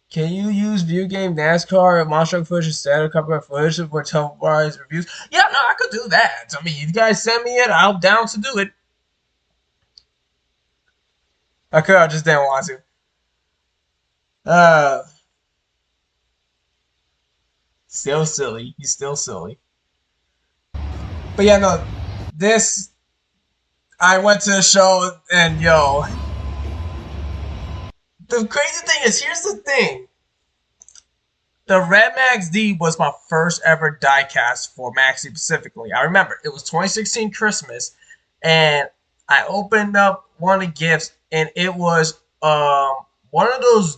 Can you use video game NASCAR or monster truck footage instead of copyright footage for televised reviews? Yeah, no, I could do that. I mean, you guys send me it, I'm down to do it. I could, I just didn't want to. Still silly. He's still silly. But yeah, no, this, I went to the show and yo, the crazy thing is, here's the thing. The Red Max D was my first ever diecast for Maxi specifically. I remember it was 2016 Christmas, and I opened up one of the gifts, and it was one of those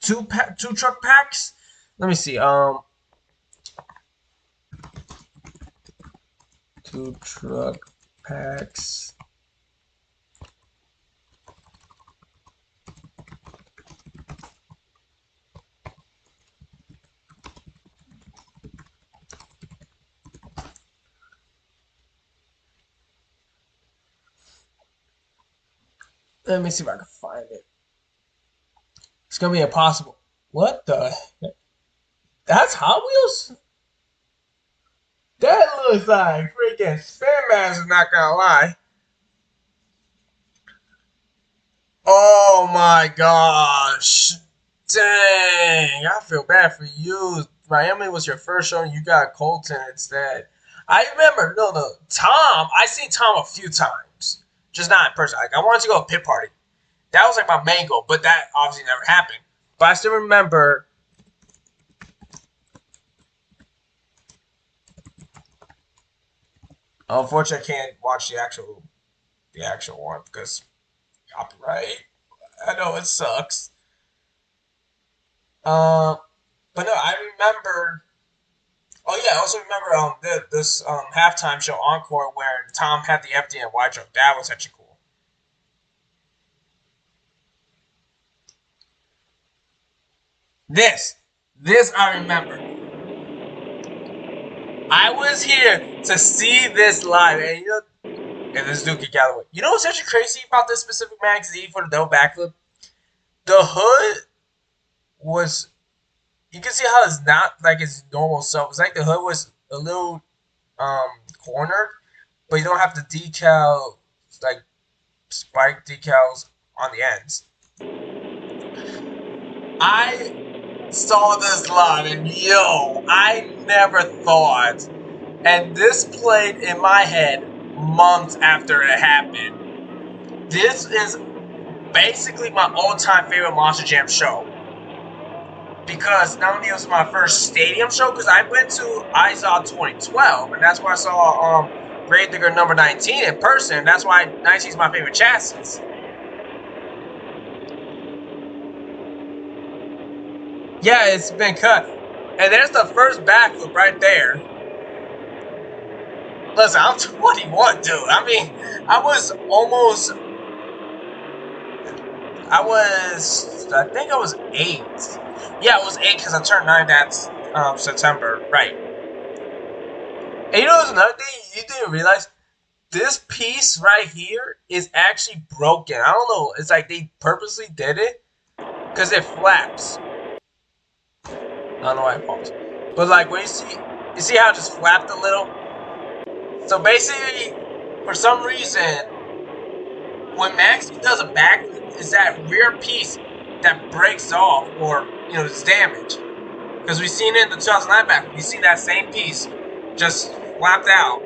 two truck packs. Let me see. Two truck packs. Let me see if I can find it. It's gonna be impossible. What the heck? That's Hot Wheels? That looks like freaking Spin Master, not gonna lie. Oh my gosh. Dang. I feel bad for you. Miami was your first show and you got Colton instead. I remember, no, Tom, I seen Tom a few times. Just not in person. Like, I wanted to go to Pit Party. That was like my main goal, but that obviously never happened. But I still remember. Unfortunately, I can't watch the actual one because copyright. I know it sucks. But no, I remember. Oh yeah, I also remember this halftime show encore where Tom had the empty and wide truck. That was actually cool. This I remember. I was here to see this live, and you know, and this Dookie Galloway. You know what's actually crazy about this specific Max Z for the double backflip? The hood was, you can see how it's not like its normal self. It's like the hood was a little cornered, but you don't have the decal, like spike decals on the ends. I saw this live and yo, I never thought, and this played in my head months after it happened. This is basically my all-time favorite Monster Jam show. Because not only was my first stadium show, because I went to IZOD 2012, and that's where I saw Grave Digger number 19 in person. That's why 19 is my favorite chassis. Yeah, it's been cut. And there's the first backflip right there. Listen, I'm 21, dude. I mean, I think I was 8. Yeah, I was 8 because I turned 9 that September. Right. And you know, there's another thing you didn't realize? this piece right here is actually broken. I don't know. It's like they purposely did it because it flaps. I don't know why I paused. But like when you see how it just flapped a little? So basically, for some reason, when Max does a backflip, it's that rear piece that breaks off or, is damaged. Because we've seen it in the 2009 backflip. You see that same piece just flapped out.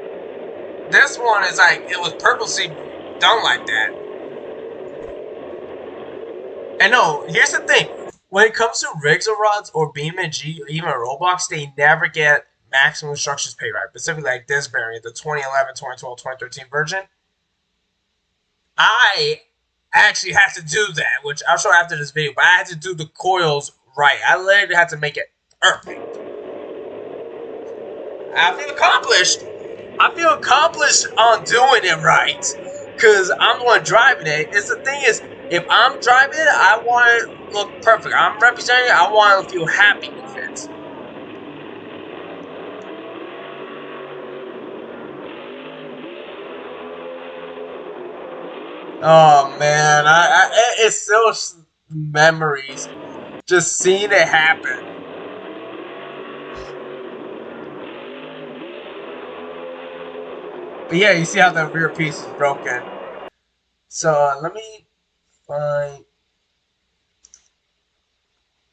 This one is like, it was purposely done like that. And no, here's the thing. When it comes to rigs or rods or BeamNG or even Roblox, they never get maximum instructions paid right. Specifically like this variant, the 2011, 2012, 2013 version. I actually had to do that, which I'll show after this video, but I had to do the coils right. I literally had to make it perfect. I feel accomplished. I feel accomplished on doing it right. Because I'm the one driving it. It's the thing is, if I'm driving it, I want it to look perfect. I'm representing it, I want to feel happy with it. Oh man, it's still memories. Just seeing it happen. But yeah, you see how the rear piece is broken. So let me find.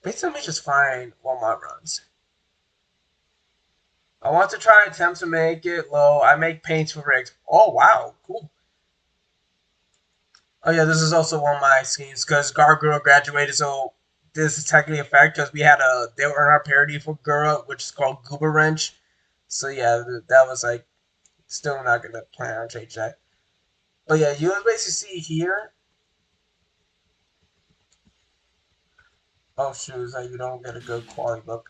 Basically, let me just find Walmart runs. I want to try and attempt to make it low. I make paints for rigs. Oh wow, cool. Oh yeah, this is also one of my schemes because Gargura graduated, so this is technically a fact because they were in our parody for Gura, which is called Goober Wrench. So yeah, that was like, still not gonna plan on change that. But yeah, you basically see here. Oh shoot, it's like you don't get a good quality look.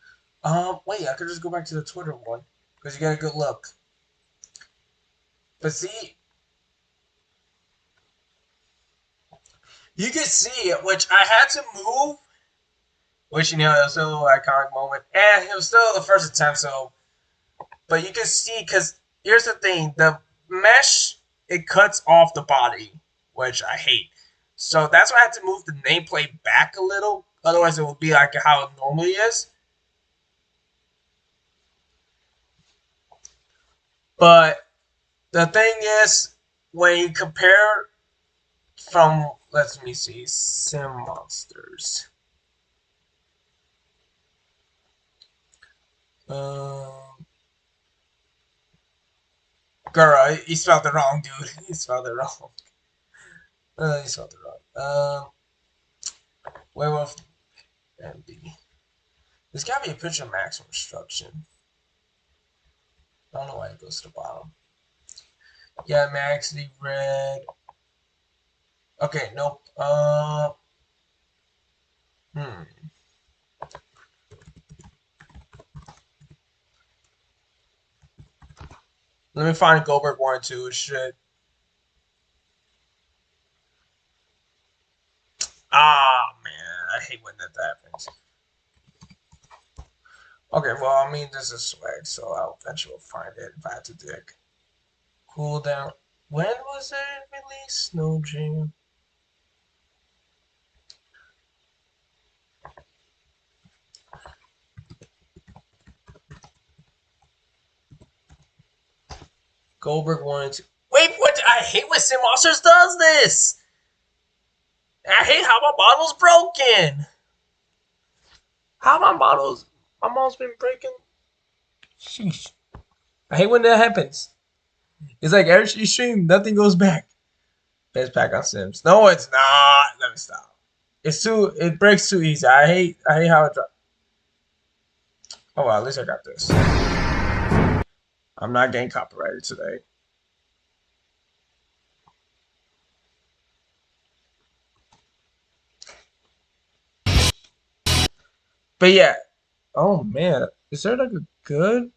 Wait, I could just go back to the Twitter one because you get a good look. But see. You can see it, which I had to move, which, it was still an iconic moment. And it was still the first attempt, so. But you can see, because here's the thing. The mesh, it cuts off the body, which I hate. So that's why I had to move the nameplate back a little. Otherwise, it would be like how it normally is. But the thing is, when you compare from, let me see, Sim Monsters. Girl, he spelled it wrong, dude. He spelled it wrong. He spelled it wrong. Werewolf MB. There's gotta be a picture of maximum instruction. I don't know why it goes to the bottom. Yeah, Max, the red. Okay, nope. Let me find Goldberg 1 and 2. It should. Ah, man. I hate when that happens. Okay, well, I mean, this is swag, so I'll eventually find it if I have to dig. Cool down. When was it released? No Jam. Goldberg 1 and 2. Wait, what? I hate when Sim Monsters does this. I hate how my model's broken. How my model's been breaking. Sheesh. I hate when that happens. It's like every stream, nothing goes back. Best pack on Sims. No, it's not. Let me stop. It breaks too easy. I hate how it drops. Oh well, at least I got this. I'm not getting copyrighted today. But yeah. Oh man. Is there like a good?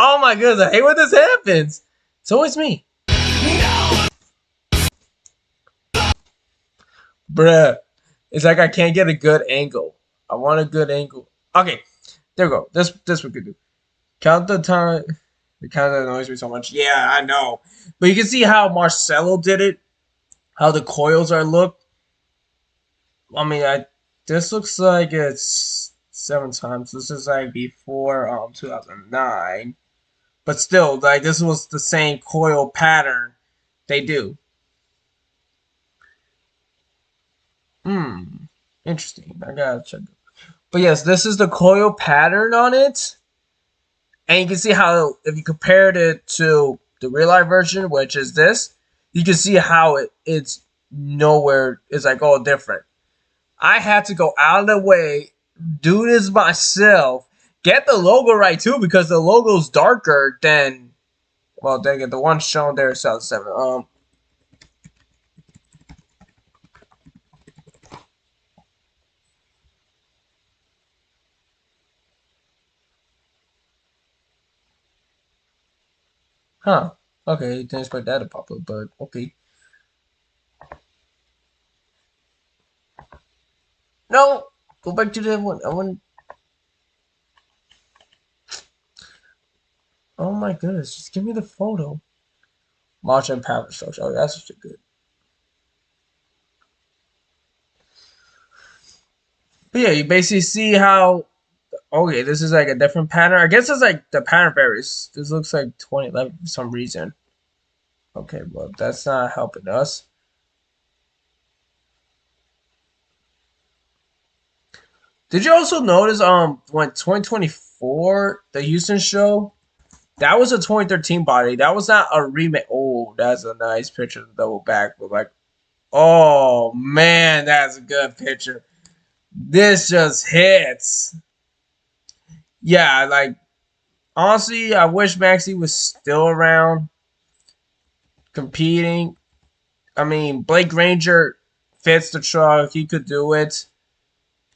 Oh my goodness, I hate when this happens. It's always me. Bruh. It's like I can't get a good angle. I want a good angle. Okay, there we go. This we could do. Count the time. The count that annoys me so much. Yeah, I know. But you can see how Marcelo did it. How the coils are looked. I mean, this looks like it's 7 times. This is like before 2009. But still, like this was the same coil pattern they do. Hmm. Interesting. I gotta check. But yes, this is the coil pattern on it. And you can see how if you compared it to the real life version, which is this, you can see how it's nowhere, it's like all different. I had to go out of the way, do this myself, get the logo right too, because the logo's darker than, well, dang it, the one shown there is 2007. Huh. Okay, didn't expect that to pop up, but okay. No, go back to the one. I want. Oh my goodness, just give me the photo. March and power structure. Oh, that's just good. But yeah, you basically see how. Okay, this is like a different pattern. I guess it's like the pattern varies. This looks like 2011 for some reason. Okay, well that's not helping us. Did you also notice when 2024 the Houston show that was a 2013 body. That was not a remake. Oh, that's a nice picture to double back. But like, oh man, that's a good picture. This just hits. Yeah, like honestly, I wish Maxie was still around competing. I mean, Blake Granger fits the truck. He could do it.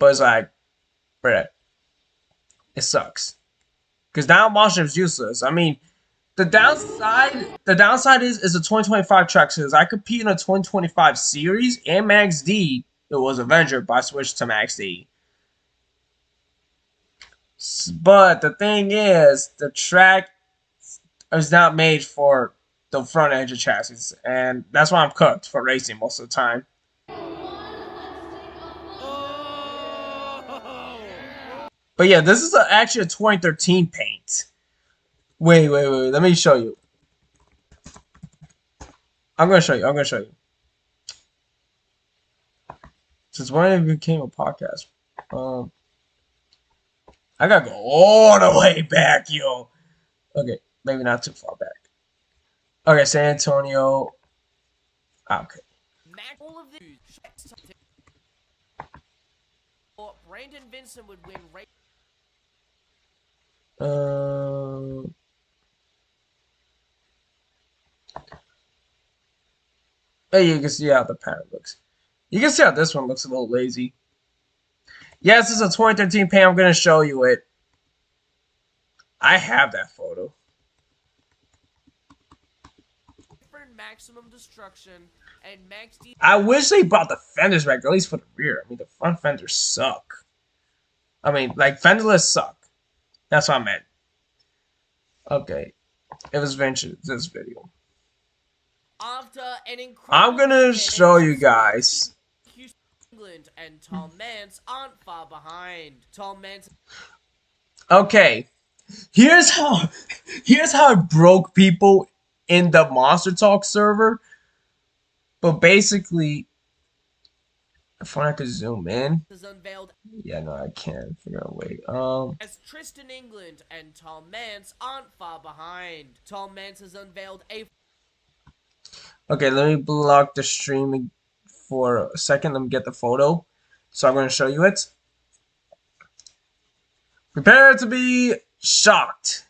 But it's like, bruh, it sucks. Because now Marshall's useless. I mean, the downside is a 2025 track says I compete in a 2025 series and Max D. It was Avenger, but I switched to Max D. But the thing is, the track is not made for the front engine chassis, and that's why I'm cooked for racing most of the time. But yeah, this is actually a 2013 paint. Wait. Let me show you. I'm gonna show you. Since when it became a podcast, um, I gotta go all the way back, yo. Okay, maybe not too far back. Okay, San Antonio. Okay. All of the Brandon Vincent would win right. Hey, you can see how the pattern looks. You can see how this one looks a little lazy. Yes, this is a 2013 paint. I'm gonna show you it. I have that photo. Maximum destruction and Max D. I wish they brought the fenders back, at least for the rear. I mean, the front fenders suck. I mean, like, fenderless suck. That's what I meant. Okay. It was venture this video. After an incredible I'm gonna show you guys. England and Tom Mance aren't far behind. Tom Mance. Okay. Here's how I broke people in the Monster Talk server. But basically, if I could zoom in. Has unveiled. Yeah, no, I can't figure out a way. As Tristan England and Tom Mance aren't far behind. Tom Mance has unveiled a. Okay, let me block the stream for a second. Let me get the photo. So I'm going to show you it. Prepare to be shocked.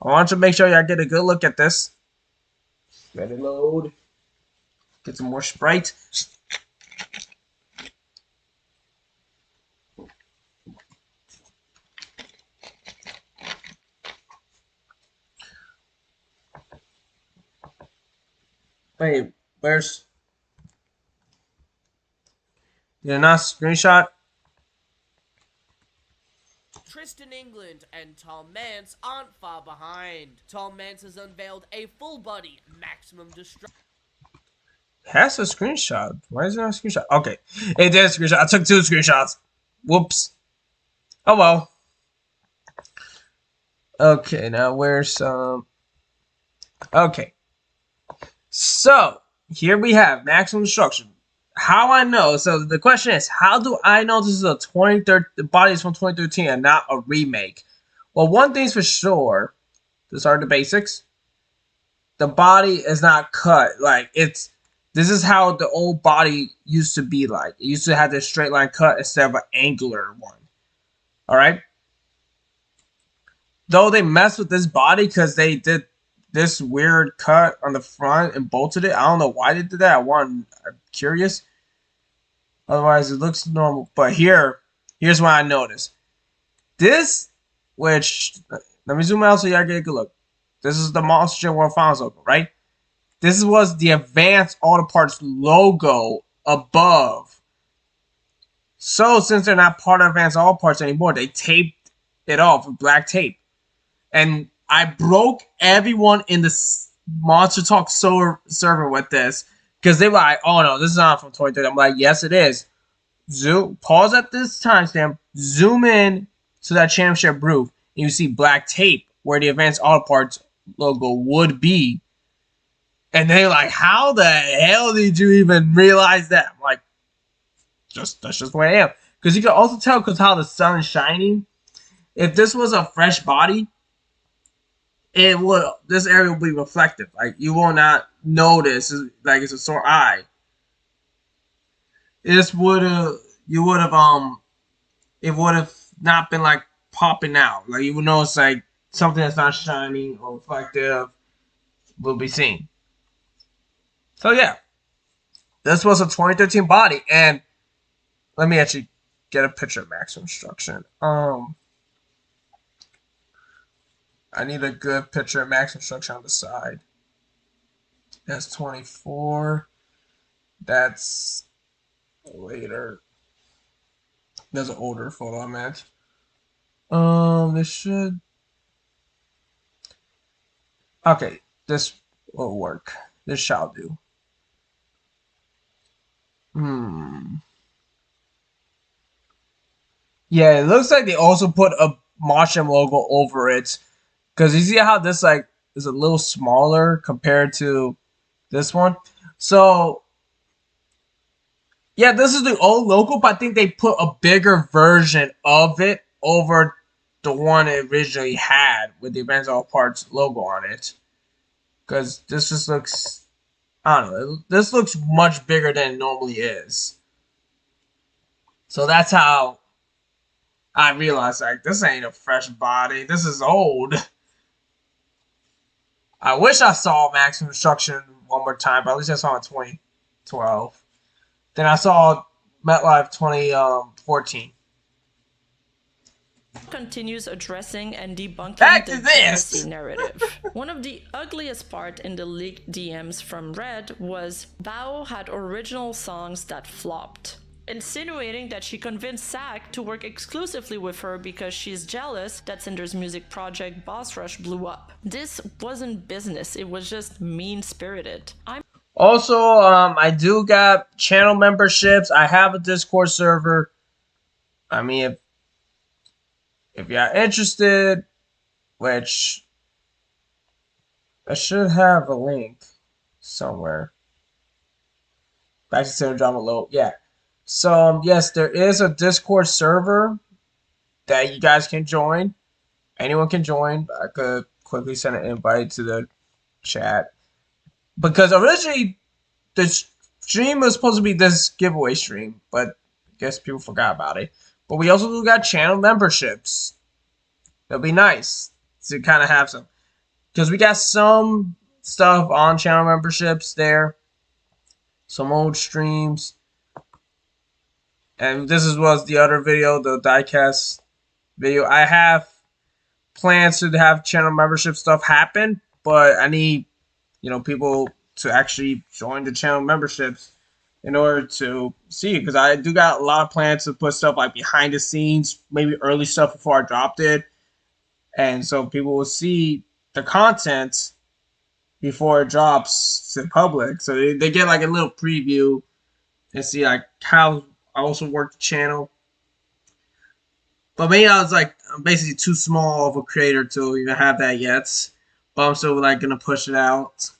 I want you to make sure y'all get a good look at this. Let it load. Get some more Sprite. Wait, where's... Did I not screenshot? England, and Tom Mance aren't far behind. Tom Mance has unveiled a full-body maximum destruction. Has a screenshot. Why is it not a screenshot? Okay. It did a screenshot. I took 2 screenshots. Whoops. Oh well. Okay, now where's okay. So here we have maximum destruction. How I know? So the question is, how do I know this is a 2013? The body is from 2013 and not a remake? Well, one thing's for sure. These are the basics. The body is not cut. Like this is how the old body used to be like. It used to have this straight line cut instead of an angular one. All right. Though they messed with this body because they did this weird cut on the front and bolted it. I don't know why they did that. I'm curious. Otherwise, it looks normal. But here's what I noticed. This, which, let me zoom out so y'all get a good look. This is the Monster Jam World Finals logo, right? This was the Advanced Auto Parts logo above. So, since they're not part of Advanced Auto Parts anymore, they taped it off with black tape. And I broke everyone in the Monster Talk server with this. Because they were like, oh no, this is not from 2030. I'm like, yes, it is. Pause at this timestamp, zoom in to that championship roof, and you see black tape where the Advanced Auto Parts logo would be. And they're like, how the hell did you even realize that? I'm like, that's just where I am. Because you can also tell because how the sun is shining. If this was a fresh body, this area will be reflective. Like you will not notice like it's a sore eye. It would have not been like popping out. Like you would notice like something that's not shining or reflective will be seen. So yeah. This was a 2013 body, and let me actually get a picture of maximum destruction. I need a good picture of maximum destruction on the side. That's 24. That's later. There's an older photo I meant. This should. Okay, this will work. This shall do. Yeah, it looks like they also put a Martian logo over it. Because you see how this like is a little smaller compared to this one. So yeah, this is the old logo, but I think they put a bigger version of it over the one it originally had with the Advanced Auto Parts logo on it. Because this just looks, I don't know, this looks much bigger than it normally is. So that's how I realized like this ain't a fresh body. This is old. I wish I saw Maximum Destruction one more time, but at least I saw it in 2012. Then I saw MetLife 2014. Continues addressing and debunking Back the to this! jealousy narrative. One of the ugliest part in the leaked DMs from Red was Bao had original songs that flopped, insinuating that she convinced Zack to work exclusively with her because she's jealous that Cinder's music project Boss Rush blew up. This wasn't business, it was just mean-spirited. Also, I do got channel memberships. I have a Discord server. I mean, if you're interested, which I should have a link somewhere. Back to Cinder Drama Low. Yeah. So, yes, there is a Discord server that you guys can join. Anyone can join. I could quickly send an invite to the chat. Because originally, the stream was supposed to be this giveaway stream, but I guess people forgot about it. But we also got channel memberships. It'll be nice to kind of have some. Because we got some stuff on channel memberships there. Some old streams. And this was the other video, the diecast video. I have plans to have channel membership stuff happen, but I need, people to actually join the channel memberships in order to see, because I do got a lot of plans to put stuff like behind the scenes, maybe early stuff before I dropped it, and so people will see the content before it drops to the public. So they get like a little preview and see like how I also work the channel. But maybe I was like I'm basically too small of a creator to even have that yet. But I'm still like gonna push it out.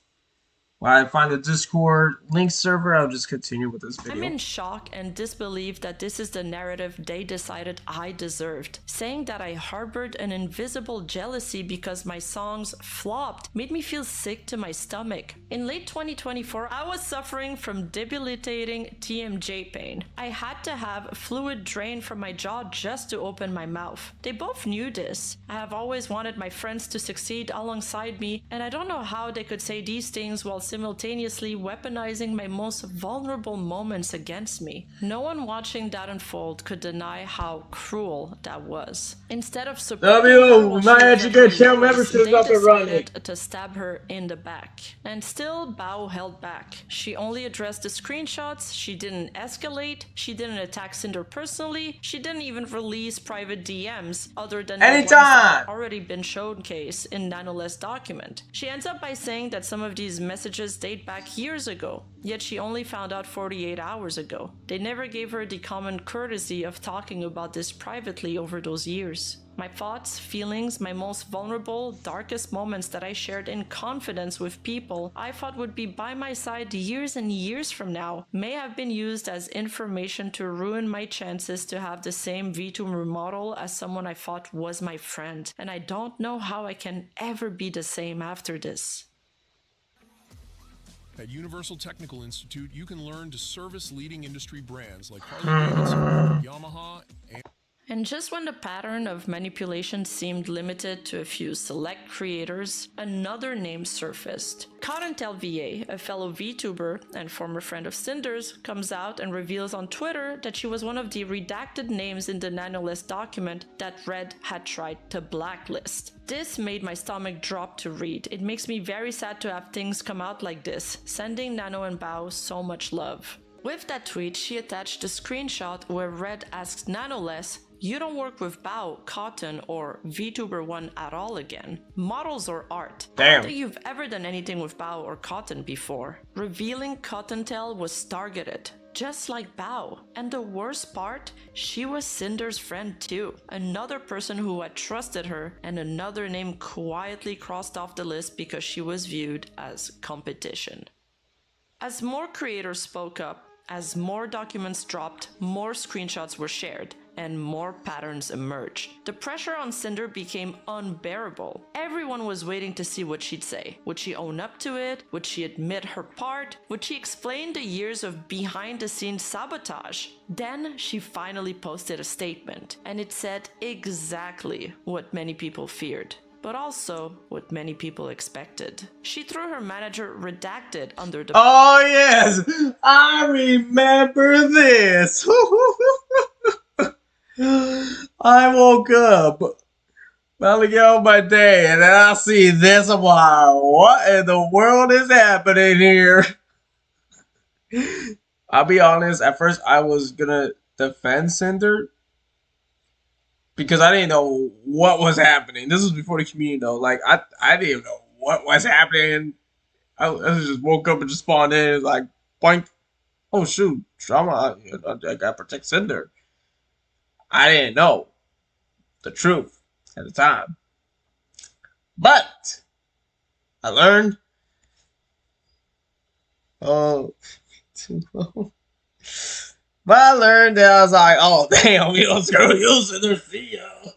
When I find the Discord link server, I'll just continue with this I'm video. in shock and disbelief that this is the narrative they decided I deserved. Saying that I harbored an invisible jealousy because my songs flopped made me feel sick to my stomach. In late 2024, I was suffering from debilitating TMJ pain. I had to have fluid drain from my jaw just to open my mouth. They both knew this. I have always wanted my friends to succeed alongside me, and I don't know how they could say these things while simultaneously weaponizing my most vulnerable moments against me. No one watching that unfold could deny how cruel that was. Instead of supporting her while she was at her lowest, they decided to stab her in the back. And still, Bao held back. She only addressed the screenshots, she didn't escalate, she didn't attack Cinder personally, she didn't even release private DMs other than the ones that had already been showcased in Nanoless document. She ends up by saying that some of these messages date back years ago, yet she only found out 48 hours ago. They never gave her the common courtesy of talking about this privately over those years. My thoughts, feelings, my most vulnerable, darkest moments that I shared in confidence with people I thought would be by my side years and years from now may have been used as information to ruin my chances to have the same VTuber model as someone I thought was my friend, and I don't know how I can ever be the same after this. At Universal Technical Institute, you can learn to service leading industry brands like Harley-Davidson, Yamaha, And just when the pattern of manipulation seemed limited to a few select creators, another name surfaced. Cottontail VA, a fellow VTuber and former friend of Cinder's, comes out and reveals on Twitter that she was one of the redacted names in the Nanoless document that Red had tried to blacklist. This made my stomach drop to read. It makes me very sad to have things come out like this, sending Nano and Bao so much love. With that tweet, she attached a screenshot where Red asks Nanoless, "You don't work with Bao, Cotton, or VTuber1 at all again. Models or art? I don't think you've ever done anything with Bao or Cotton before." Revealing Cottontail was targeted, just like Bao. And the worst part, she was Cinder's friend too. Another person who had trusted her, and another name quietly crossed off the list because she was viewed as competition. As more creators spoke up, as more documents dropped, more screenshots were shared, and more patterns emerged. The pressure on Cinder became unbearable. Everyone was waiting to see what she'd say. Would she own up to it? Would she admit her part? Would she explain the years of behind-the-scenes sabotage? Then she finally posted a statement, and it said exactly what many people feared, but also what many people expected. She threw her manager redacted under the— Oh yes, I remember this. I woke up, about to get on my day, and then I see this. I'm like, what in the world is happening here? I'll be honest, at first I was gonna defend Cinder because I didn't know what was happening. This was before the community though. Like I didn't know what was happening. I just woke up and just spawned in. It was like, boink. Oh shoot, drama. I gotta protect Cinder. I didn't know the truth at the time. But I learned. Oh, but I learned that I was like, oh damn, you know, screw you, Cinder. See ya.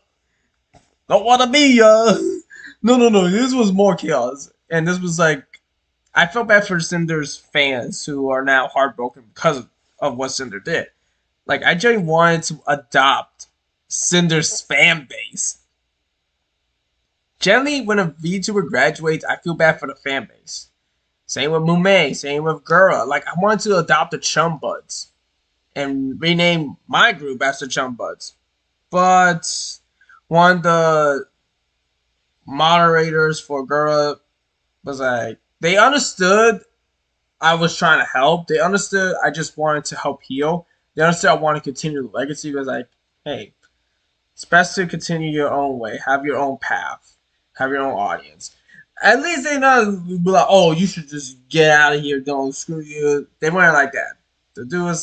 Don't want to be ya. No. This was more chaos, and this was like, I felt bad for Cinder's fans who are now heartbroken because of what Cinder did. Like, I just wanted to adopt Cinder's fan base. Generally, when a VTuber graduates, I feel bad for the fan base. Same with Mume, same with Gura. Like, I wanted to adopt the Chum Buds and rename my group after Chum Buds. But one of the moderators for Gura was like, they understood I was trying to help. They understood I just wanted to help heal. They understood I wanted to continue the legacy. It was like, hey, It's best to continue your own way, have your own path, have your own audience. At least they not be like, oh, you should just get out of here, don't screw you. They weren't like that. The dude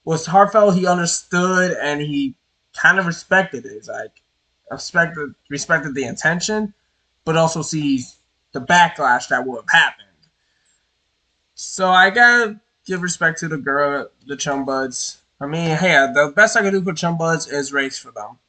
was heartfelt. He understood and he kind of respected it. It's like respected the intention, but also sees the backlash that would have happened. So I gotta give respect to the girl, the chum buds. I mean, hey, the best I can do for chum buds is race for them.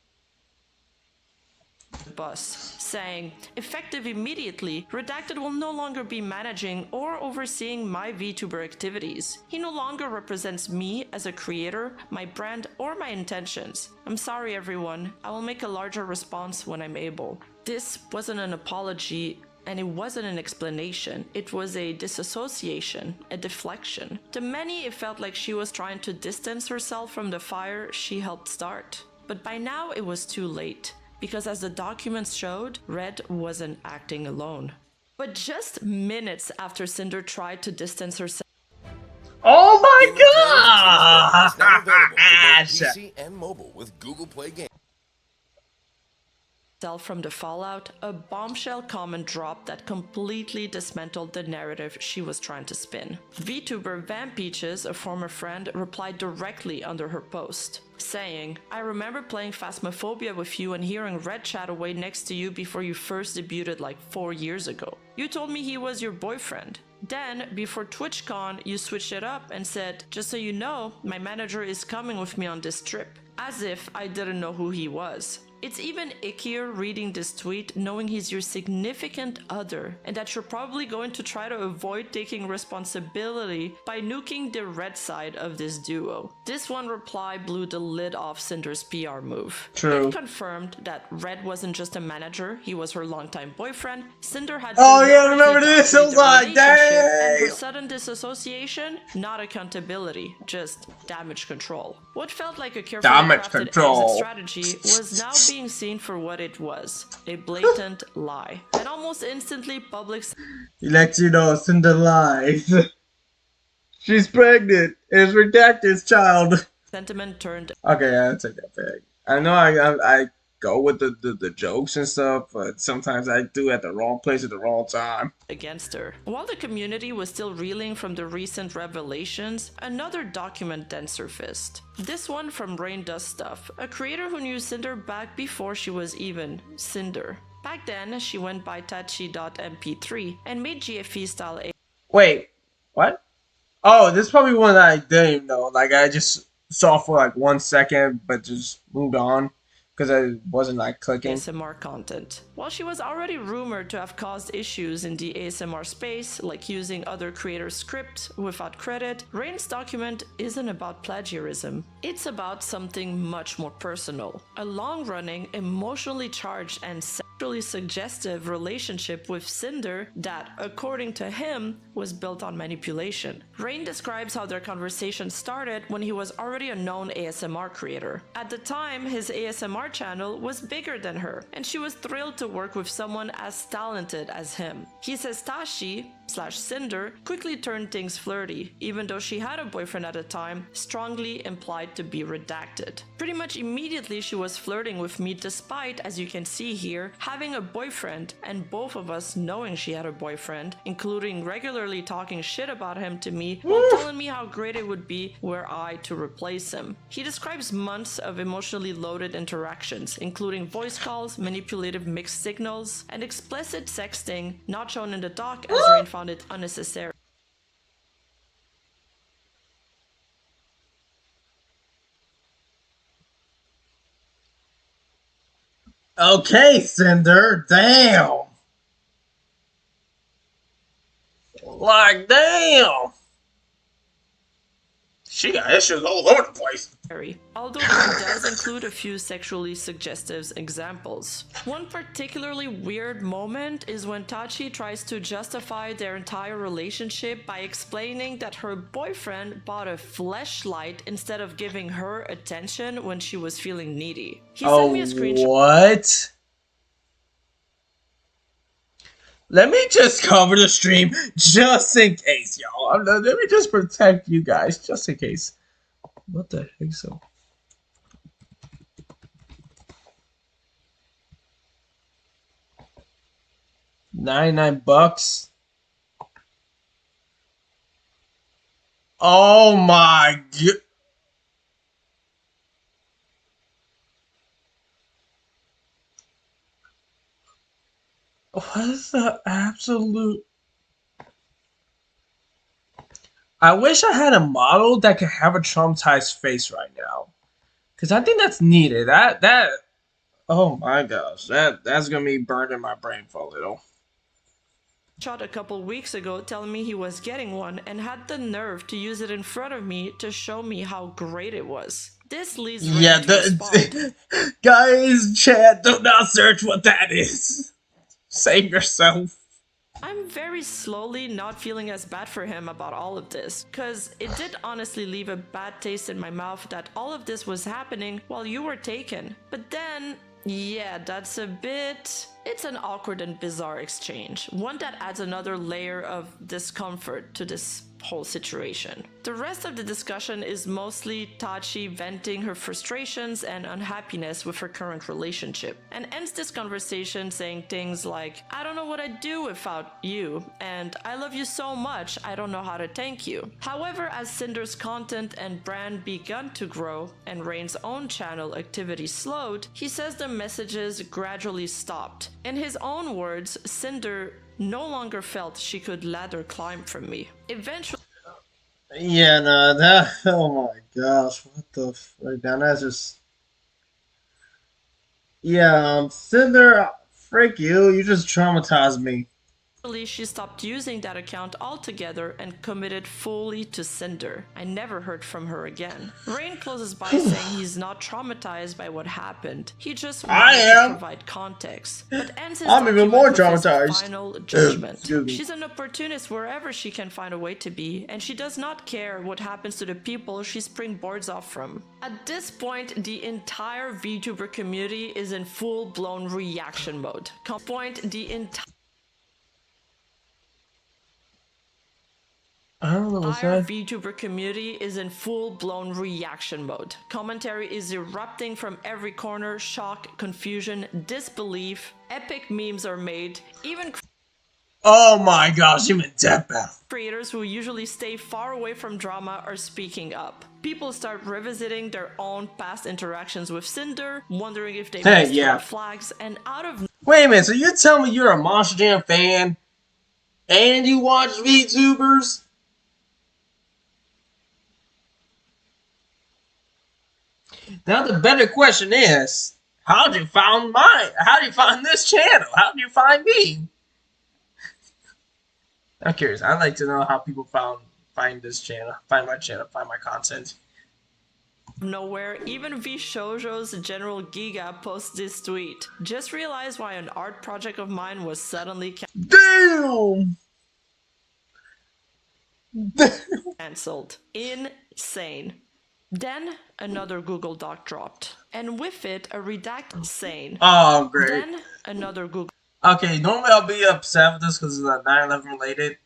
Bus, saying, effective immediately, Redacted will no longer be managing or overseeing my VTuber activities. He no longer represents me as a creator, my brand, or my intentions. I'm sorry, everyone. I will make a larger response when I'm able. This wasn't an apology. And it wasn't an explanation, it was a disassociation, a deflection. To many, it felt like she was trying to distance herself from the fire she helped start. But by now, it was too late, because as the documents showed, Red wasn't acting alone. But just minutes after Cinder tried to distance herself Oh my Game of Thrones King's Reign is now available for both gosh! PC and mobile with Google Play Games. from the fallout, a bombshell comment dropped that completely dismantled the narrative she was trying to spin. VTuber Van Peaches, a former friend, replied directly under her post, saying, I remember playing Phasmophobia with you and hearing Red chat away next to you before you first debuted like 4 years ago. You told me he was your boyfriend. Then, before TwitchCon, you switched it up and said, just so you know, my manager is coming with me on this trip. As if I didn't know who he was. It's even ickier reading this tweet knowing he's your significant other and that you're probably going to try to avoid taking responsibility by nuking the Red side of this duo. This one reply blew the lid off Cinder's PR move. True. It confirmed that Red wasn't just a manager, he was her longtime boyfriend. Cinder had Oh yeah, remember deliberately this? It was dominated the like, relationship, and her dang! sudden disassociation, not accountability, just damage control. What felt like a carefully Damage crafted control. exit strategy was now being seen for what it was, a blatant lie. And almost instantly, public He lets you know Cinder lies. She's pregnant. It's Redacted's child. sentiment turned Okay, yeah, I'll take that back. I know I go with the jokes and stuff, but sometimes I do at the wrong place at the wrong time. against her. While the community was still reeling from the recent revelations, another document then surfaced. This one from Rain Does Stuff, a creator who knew Cinder back before she was even Cinder. Back then, she went by Tachi.mp3 and made GFE style Wait, what? Oh, this is probably one that I didn't even know. Like I just saw for like 1 second, but just moved on because I wasn't like clicking. ASMR content. While she was already rumored to have caused issues in the ASMR space, like using other creators' script without credit, Rain's document isn't about plagiarism. It's about something much more personal. A long-running, emotionally charged and sexually suggestive relationship with Cinder that, according to him, was built on manipulation. Rain describes how their conversation started when he was already a known ASMR creator. At the time, his ASMR channel was bigger than her, and she was thrilled to work with someone as talented as him. He says Tashi/Cinder quickly turned things flirty, even though she had a boyfriend at the time, strongly implied to be redacted. Pretty much immediately she was flirting with me despite, as you can see here, having a boyfriend and both of us knowing she had a boyfriend, including regularly talking shit about him to me while telling me how great it would be were I to replace him. He describes months of emotionally loaded interactions, including voice calls, manipulative mixed signals, and explicit sexting, not shown in the doc as Rain found it unnecessary. Okay, Cinder, damn. Like, damn. She got issues all over the place. Although it does include a few sexually suggestive examples. One particularly weird moment is when Tachi tries to justify their entire relationship by explaining that her boyfriend bought a fleshlight instead of giving her attention when she was feeling needy. He sent me a screenshot. What? Let me just cover the stream just in case, y'all. Let me just protect you guys just in case. What the heck? So $99. Oh my god. What is the absolute? I wish I had a model that could have a traumatized face right now. Cause I think that's needed. That oh my gosh. That's gonna be burned in my brain for a little. Shot a couple weeks ago telling me he was getting one and had the nerve to use it in front of me to show me how great it was. This leads Yeah, Rain to respond. guys, chat, do not search what that is. Save yourself. I'm very slowly not feeling as bad for him about all of this, cause it did honestly leave a bad taste in my mouth that all of this was happening while you were taken. But then, yeah, that's a bit... It's an awkward and bizarre exchange, one that adds another layer of discomfort to this whole situation. The rest of the discussion is mostly Tachi venting her frustrations and unhappiness with her current relationship, and ends this conversation saying things like, I don't know what I'd do without you, and I love you so much, I don't know how to thank you. However, as Cinder's content and brand begun to grow, and Rain's own channel activity slowed, he says the messages gradually stopped. In his own words, Cinder no longer felt she could ladder climb from me. Eventually, Yeah, no, that. Oh my gosh, what the frick? Now that's just. Yeah, Cinder, frick you. You just traumatized me. she stopped using that account altogether and committed fully to Cinder. I never heard from her again. Rain closes by saying he's not traumatized by what happened. He just wanted to provide context, but ends his I'm even more document with his traumatized. final judgment. Excuse me. She's an opportunist wherever she can find a way to be, and she does not care what happens to the people she springboards off from. At this point, the entire VTuber community is in full-blown reaction mode. I don't know what's Our that. VTuber community is in full-blown reaction mode. Commentary is erupting from every corner, shock, confusion, disbelief. Epic memes are made. Even Oh my gosh, even deathbound. creators who usually stay far away from drama are speaking up. People start revisiting their own past interactions with Cinder, wondering if they missed red flags, and out of Wait a minute, so you're telling me you're a Monster Jam fan and you watch VTubers? Now the better question is, how'd you find this channel? How'd you find me? I'm curious. I'd like to know how people find this channel, find my channel, find my content. nowhere, even V Shoujo's General Giga posts this tweet. Just realized why an art project of mine was suddenly Damn! cancelled. Insane. Then another Google Doc dropped, and with it a redacted saying. Oh, great. Then another Google Okay, normally I'll be upset with this because it's 9/11 related.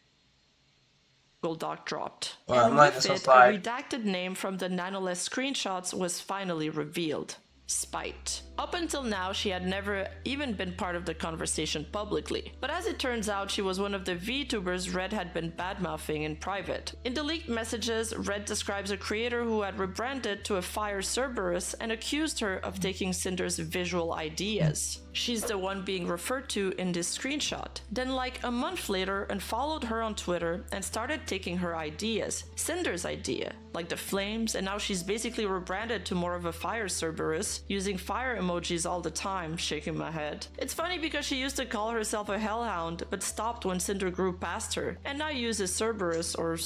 Doc dropped. Well, And like with this it, a slide. redacted name from the Nanoless screenshots was finally revealed. Spite. Up until now, she had never even been part of the conversation publicly. But as it turns out, she was one of the VTubers Red had been badmouthing in private. In the leaked messages, Red describes a creator who had rebranded to a fire Cerberus and accused her of taking Cinder's visual ideas. She's the one being referred to in this screenshot. Then like a month later, unfollowed her on Twitter and started taking her ideas. Cinder's idea, like the flames, and now she's basically rebranded to more of a fire Cerberus, using fire emojis all the time, shaking my head. It's funny because she used to call herself a hellhound, but stopped when Cinder grew past her, and now uses Cerberus or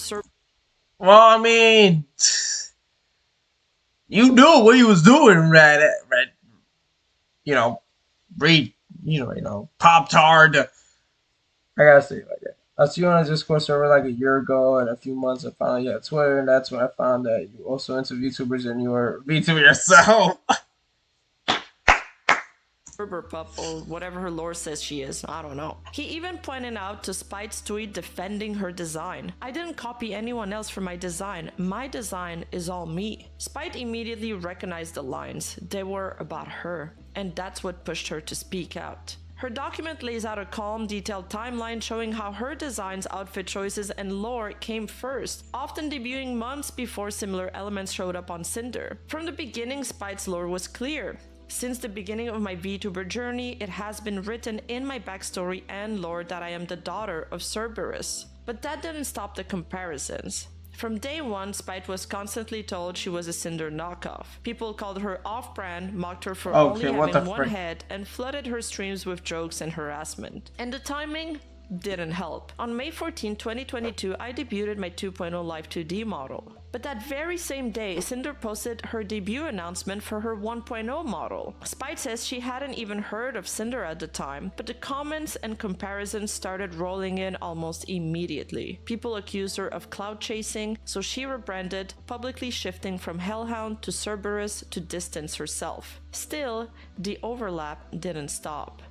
Well, I mean, you knew what you was doing, Red. You know, Pop Tart. I gotta say it like that. I see you on a Discord server like a year ago, and a few months I finally got Twitter, and that's when I found that you also into VTubers and you were VTuber yourself. Pup or whatever her lore says she is, I don't know. He even pointed out to Spite's tweet defending her design. I didn't copy anyone else for my design. My design is all me. Spite immediately recognized the lines. They were about her, and that's what pushed her to speak out. Her document lays out a calm, detailed timeline showing how her designs, outfit choices, and lore came first, often debuting months before similar elements showed up on Cinder. From the beginning, Spite's lore was clear. Since the beginning of my VTuber journey, it has been written in my backstory and lore that I am the daughter of Cerberus. But that didn't stop the comparisons. From day one, Spite was constantly told she was a Cinder knockoff. People called her off-brand, mocked her for only having one head, and flooded her streams with jokes and harassment. And the timing didn't help. On May 14, 2022, I debuted my 2.0 Live 2D model. But that very same day, Cinder posted her debut announcement for her 1.0 model. Spite says she hadn't even heard of Cinder at the time, but the comments and comparisons started rolling in almost immediately. People accused her of cloud chasing, so she rebranded, publicly shifting from Hellhound to Cerberus to distance herself. Still, the overlap didn't stop.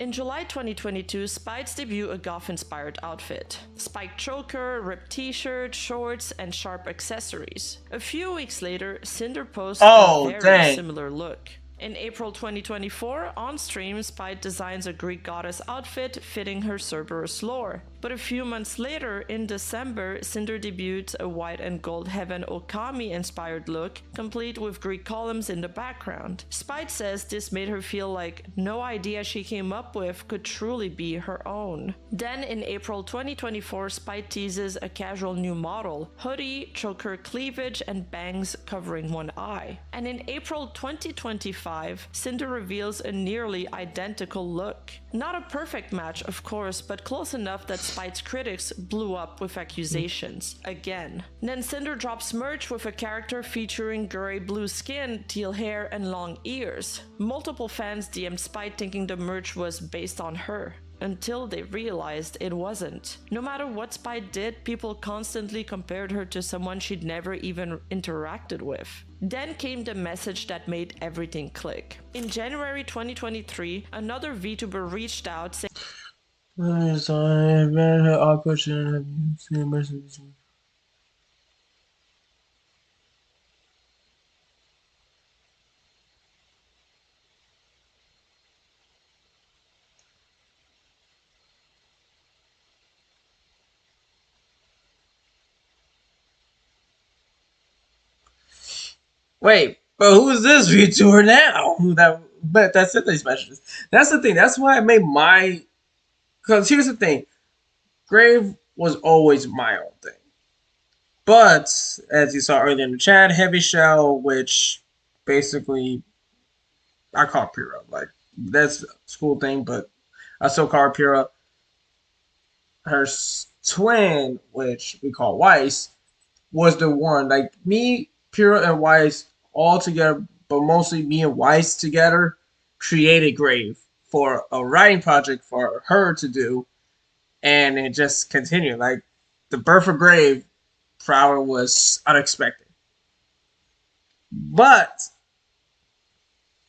In July 2022, Spikes debut a goth-inspired outfit. Spiked choker, ripped t-shirt, shorts, and sharp accessories. A few weeks later, Cinder posted a very similar look. In April 2024, on stream, Spite designs a Greek goddess outfit fitting her Cerberus lore. But a few months later, in December, Cinder debuted a white and gold Heaven Okami-inspired look, complete with Greek columns in the background. Spite says this made her feel like no idea she came up with could truly be her own. Then in April 2024, Spite teases a casual new model, hoodie, choker cleavage, and bangs covering one eye. And in April 2025, Cinder reveals a nearly identical look. Not a perfect match, of course, but close enough that Spite's critics blew up with accusations, again. Then Cinder drops merch with a character featuring grey blue skin, teal hair, and long ears. Multiple fans DM'd Spite thinking the merch was based on her, until they realized it wasn't. No matter what Spite did, people constantly compared her to someone she'd never even interacted with. Then came the message that made everything click. In January 2023, another VTuber reached out saying, Wait, but who is this VTuber now? But that's it. These messages. That's the thing. That's why I made my. Because here's the thing, Grave was always my own thing. But as you saw earlier in the chat, Heavy Shell, which basically I call Pyrrha. Like that's a school thing, but I still call her Pyrrha. Her twin, which we call Weiss, was the one. Like me, Pyrrha, and Weiss all together, but mostly me and Weiss together, created Grave for a writing project for her to do, and it just continued. Like the birth of Grave, Flower was unexpected, but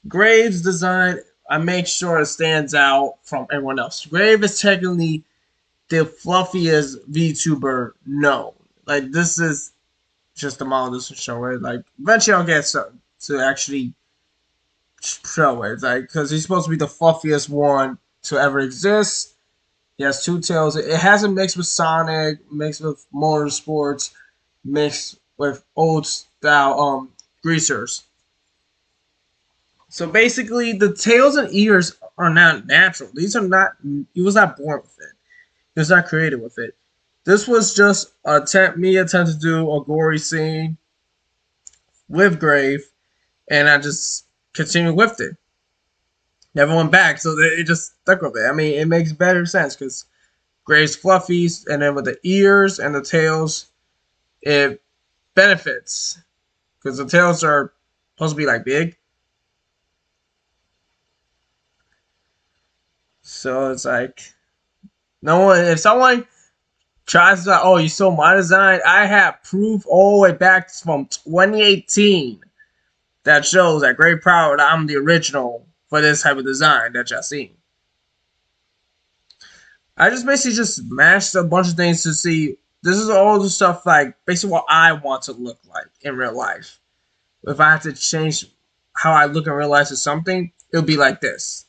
Grave's design, I make sure it stands out from everyone else. Grave is technically the fluffiest VTuber known. Like this is just the model this will show it. Like eventually I'll get to actually show it. Like because he's supposed to be the fluffiest one to ever exist. He has two tails. It has a mix with Sonic, mixed with Motorsports, mixed with old style greasers. So basically, the tails and ears are not natural. These are not. He was not born with it. He was not created with it. This was just me attempt to do a gory scene with Grave, and I just continued with it. Never went back, so it just stuck with it. I mean, it makes better sense because Grave's fluffies, and then with the ears and the tails, it benefits because the tails are supposed to be like big. So it's like no one. If someone tries to, oh, you stole my design, I have proof all the way back from 2018 that shows that Great Proud I'm the original for this type of design that y'all seen. I just basically just mashed a bunch of things to see. This is all the stuff like basically what I want to look like in real life. If I have to change how I look in real life to something, it'll be like this.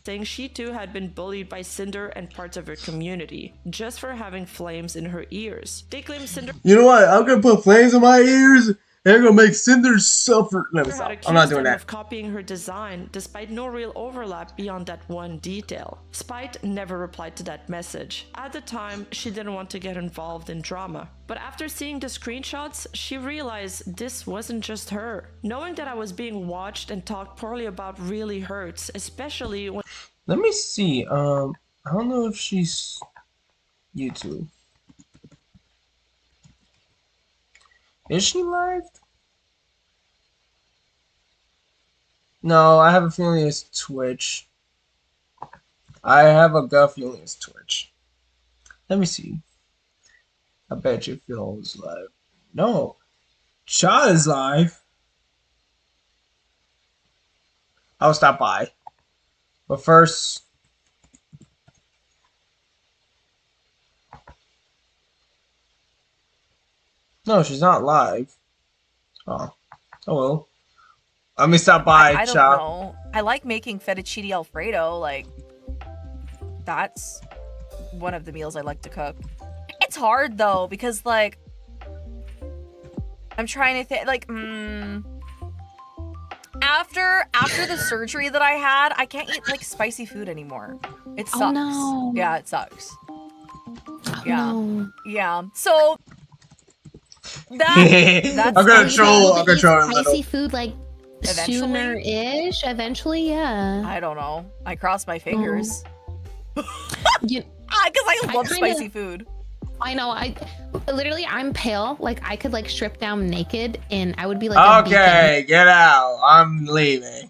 saying she too had been bullied by Cinder and parts of her community just for having flames in her ears. They claim Cinder You know what? I'm gonna put flames in my ears and I'm gonna make Cinder suffer. Let me had stop. accused I'm not doing them that. of copying her design despite no real overlap beyond that one detail. Spite never replied to that message. At the time, she didn't want to get involved in drama. But after seeing the screenshots, she realized this wasn't just her. Knowing that I was being watched and talked poorly about really hurts, especially when Let me see. I don't know if she's YouTube. Is she live? No, I have a feeling it's Twitch. I have a gut feeling it's Twitch. Let me see. I bet you Phil is live. No. Cha is live. I'll stop by. But first, no, she's not live. Oh. Oh well. Let me stop by, I don't Cha. know. I like making fettuccine alfredo. Like, that's one of the meals I like to cook. It's hard though because like I'm trying to think. Like, after the surgery that I had, I can't eat like spicy food anymore. It sucks. Oh no. Yeah, it sucks. Oh, Yeah. no. Yeah. So that's I'm gonna troll. I'm gonna troll a little. Spicy food like Eventually? sooner-ish. Eventually, yeah. I don't know. I cross my fingers. You, Because I love kinda- spicy food. I know. I'm pale. Like I could like strip down naked, and I would be like. A beacon. Okay, get out. I'm leaving.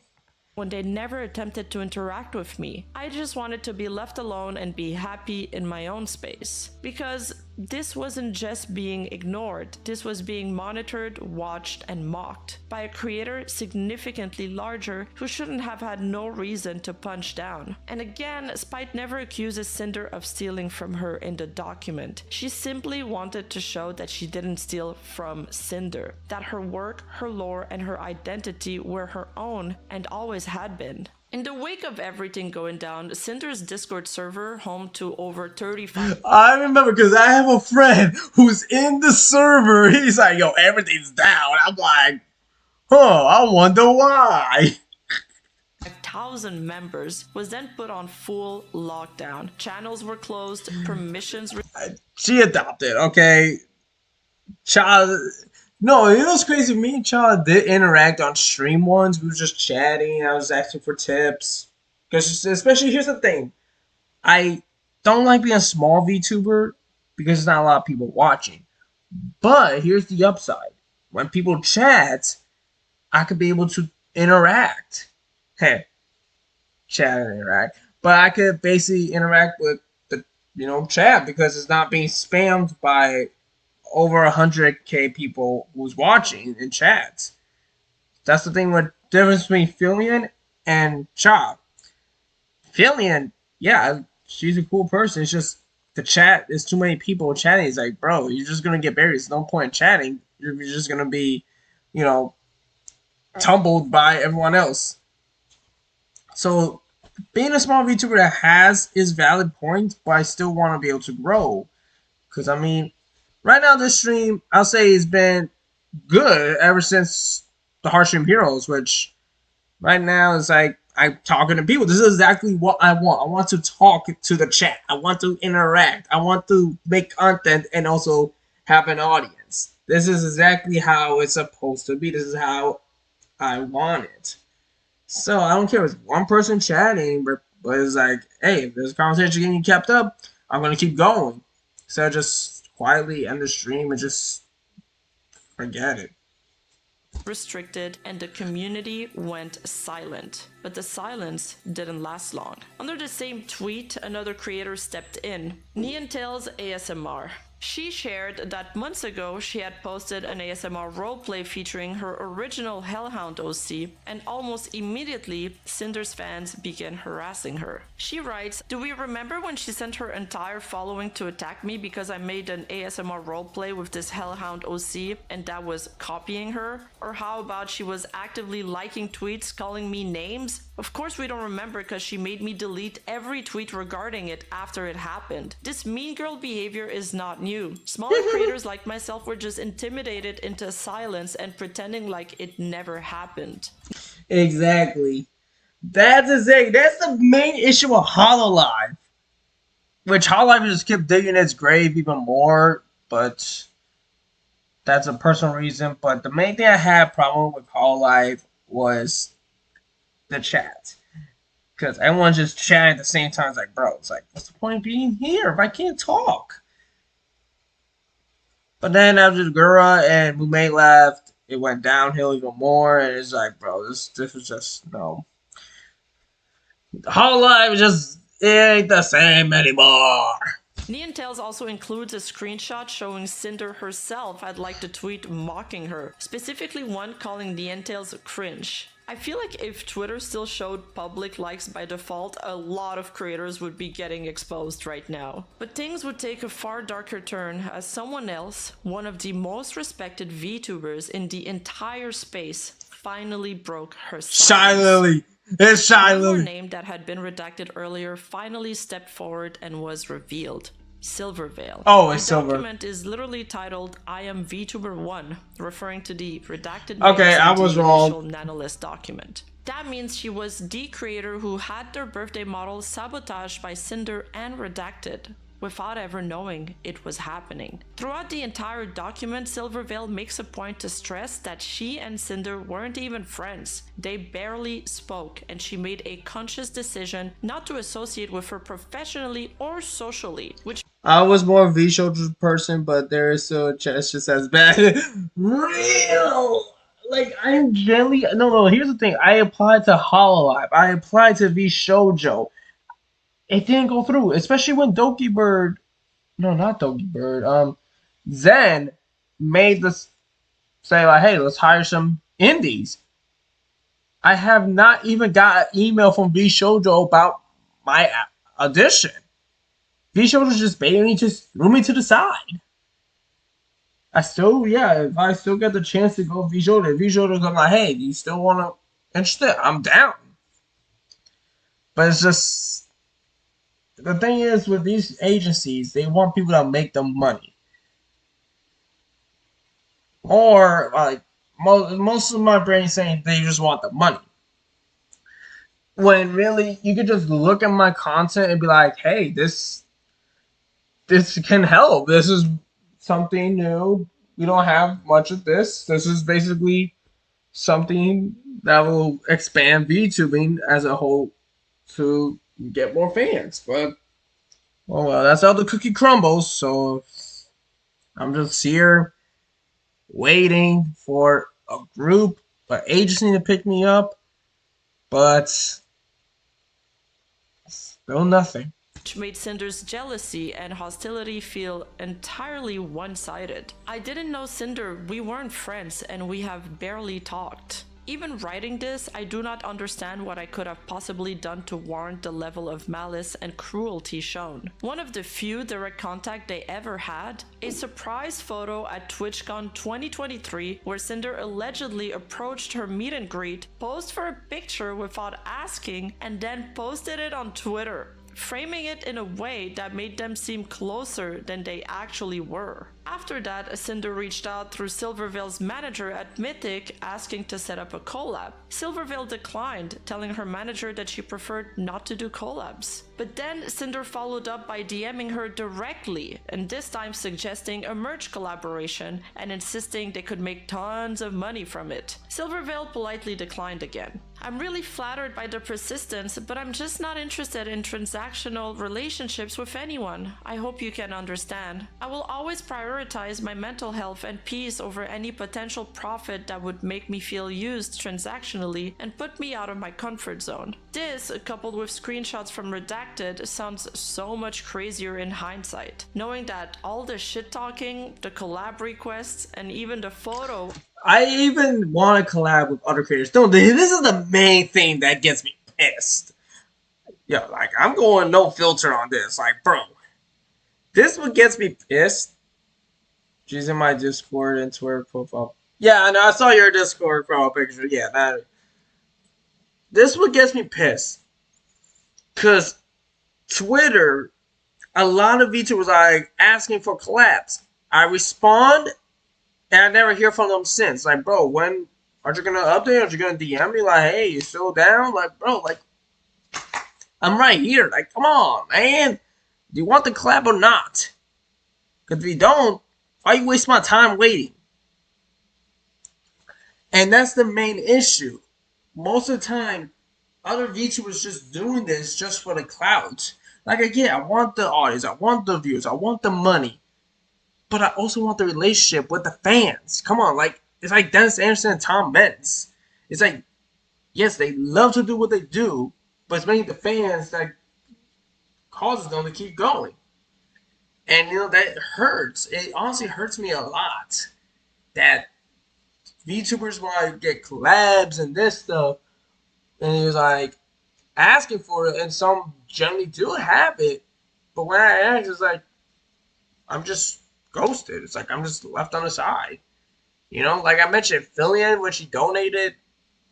they never attempted to interact with me. I just wanted to be left alone and be happy in my own space. Because this wasn't just being ignored, this was being monitored, watched, and mocked by a creator significantly larger who shouldn't have had no reason to punch down. And again, Spite never accuses Cinder of stealing from her in the document. She simply wanted to show that she didn't steal from Cinder, that her work, her lore, and her identity were her own and always had been. In the wake of everything going down, Cinder's Discord server, home to over 35 I remember because I have a friend who's in the server. He's like, yo, everything's down. I'm like, I wonder why. 5,000 members, was then put on full lockdown. Channels were closed, permissions She adopted, okay? Child. No, you know what's crazy? Me and Child did interact on stream once. We were just chatting. I was asking for tips. Because, especially, here's the thing. I don't like being a small VTuber because there's not a lot of people watching. But here's the upside. When people chat, I could be able to interact. Hey, chat and interact. But I could basically interact with the, chat because it's not being spammed by over 100K people who's watching in chats. That's the thing with difference between Filian and Chop. Filian, yeah, she's a cool person. It's just the chat is too many people chatting. It's like, bro, you're just gonna get buried. There's no point in chatting. You're just gonna be, tumbled by everyone else. So being a small VTuber that has is valid point, but I still want to be able to grow. Because right now this stream, I'll say, has been good ever since the Heartstream Heroes, which right now is like I'm talking to people. This is exactly what I want. I want to talk to the chat. I want to interact. I want to make content and also have an audience. This is exactly how it's supposed to be. This is how I want it. So I don't care if it's one person chatting, but it's like, hey, if there's a conversation getting kept up, I'm going to keep going. So just quietly end the stream and just forget it. restricted and the community went silent. But the silence didn't last long. Under the same tweet, another creator stepped in. Neon Tales ASMR. She shared that months ago she had posted an ASMR roleplay featuring her original Hellhound OC, and almost immediately, Cinder's fans began harassing her. She writes, "Do we remember when she sent her entire following to attack me because I made an ASMR roleplay with this Hellhound OC and that was copying her? Or how about she was actively liking tweets calling me names? Of course, we don't remember because she made me delete every tweet regarding it after it happened. This mean girl behavior is not new. Smaller creators like myself were just intimidated into silence and pretending like it never happened. Exactly. That's the thing. That's the main issue with Hololive. Which Hololive just kept digging its grave even more, but that's a personal reason. But the main thing I had problem with Hololive was the chat. Because everyone's just chatting at the same time. It's like, bro, it's like, what's the point of being here if I can't talk? But then after Gura and Mumei left, it went downhill even more. And it's like, bro, this is just, no. Hololive just it ain't the same anymore. Neon Tales also includes a screenshot showing Cinder herself had liked a tweet mocking her, specifically one calling Neon Tales cringe. I feel like if Twitter still showed public likes by default, a lot of creators would be getting exposed right now. But things would take a far darker turn as someone else, one of the most respected VTubers in the entire space, finally broke her silence. Shy Lily. It's Shy One more Lily. name that had been redacted earlier finally stepped forward and was revealed. Silvervale. Oh, it's the Silver. document is literally titled I am VTuber 1, referring to the redacted Okay, names I in was the wrong. initial Nanolist document. That means she was the creator who had their birthday model sabotaged by Cinder and redacted, without ever knowing it was happening. Throughout the entire document, Silvervale makes a point to stress that she and Cinder weren't even friends. They barely spoke, and she made a conscious decision not to associate with her professionally or socially, which I was more a VTuber person, but there is still a chance just as bad. Real. Like I'm generally no. Here's the thing. I applied to Hololive. I applied to VShojo. It didn't go through, especially when Doki Bird. No, not Doki Bird. Zen made this say like, "Hey, let's hire some indies." I have not even got an email from VShojo about my audition. VShojo just basically just threw me to the side. I still, yeah, if I still get the chance to go VShojo, if VShojo come like, "Hey, do you still want to interested?" I'm down. But it's just the thing is with these agencies, they want people to make them money, or like most of my brain is saying they just want the money. When really you could just look at my content and be like, "Hey, this can help. This is something new. We don't have much of this. This is basically something that will expand VTubing as a whole to get more fans." But well, that's how the cookie crumbles. So I'm just here waiting for a group, an agency to pick me up, but still nothing. made Cinder's jealousy and hostility feel entirely one-sided. I didn't know Cinder, we weren't friends, and we have barely talked. Even writing this, I do not understand what I could have possibly done to warrant the level of malice and cruelty shown. One of the few direct contact they ever had, a surprise photo at TwitchCon 2023 where Cinder allegedly approached her meet and greet, posed for a picture without asking, and then posted it on Twitter, framing it in a way that made them seem closer than they actually were. After that, Cinder reached out through Silvervale's manager at Mythic asking to set up a collab. Silvervale declined, telling her manager that she preferred not to do collabs. But then Cinder followed up by DMing her directly, and this time suggesting a merch collaboration and insisting they could make tons of money from it. Silvervale politely declined again. I'm really flattered by the persistence, but I'm just not interested in transactional relationships with anyone. I hope you can understand. I will always prioritize my mental health and peace over any potential profit that would make me feel used transactionally and put me out of my comfort zone. This, coupled with screenshots from Redacted, sounds so much crazier in hindsight. Knowing that all the shit talking, the collab requests, and even the photo I even want to collab with other creators. No, this is the main thing that gets me pissed. Yeah, like I'm going no filter on this. Like, bro, this what gets me pissed. She's in my Discord and Twitter profile. Yeah, I know. I saw your Discord profile picture. Yeah, that. this what gets me pissed. Cause Twitter, a lot of VTubers are like asking for collabs. I respond and I never hear from them since. Like, bro, when are you gonna update? Are you gonna DM me like, hey, you still down? Like, bro, like, I'm right here. Like, come on, man. Do you want the collab or not? Because if you don't, why you waste my time waiting? And that's the main issue. Most of the time, other VTubers just doing this just for the clout. Like, again, I want the audience, I want the views, I want the money. But I also want the relationship with the fans. Come on, like, it's like Dennis Anderson and Tom Benz. It's like, yes, they love to do what they do, but it's mainly the fans that causes them to keep going. And, you know, that hurts. It honestly hurts me a lot that VTubers want to get collabs and this stuff. And he was like asking for it, and some generally do have it. But when I ask, it's like, I'm just ghosted. It's like I'm just left on the side. You know, like I mentioned, Fillion, when she donated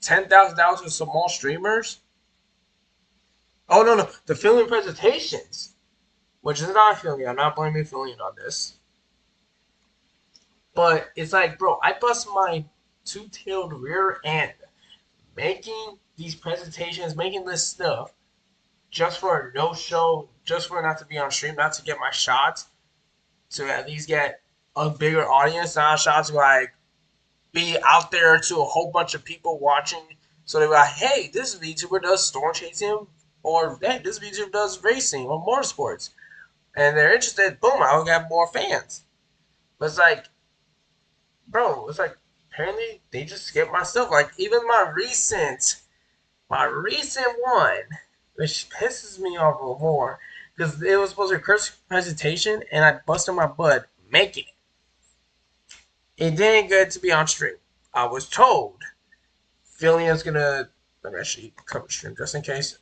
$10,000 to small streamers. Oh, no. The Fillion presentations, which is not Fillion. I'm not blaming Fillion on this. But it's like, bro, I bust my two-tailed rear end making these presentations, making this stuff just for a no-show, just for not to be on stream, not to get my shots, to at least get a bigger audience, not a shot to like be out there to a whole bunch of people watching. So they're like, hey, this VTuber does storm chasing, or hey, this VTuber does racing or motorsports. And they're interested, boom, I'll get more fans. But it's like, bro, it's like, apparently they just skipped my stuff. Like, even my recent one, which pisses me off a little more, because it was supposed to be a Chris presentation, and I busted my butt making it. It didn't get to be on stream. I was told Fillion's gonna, let me actually cover stream just in case.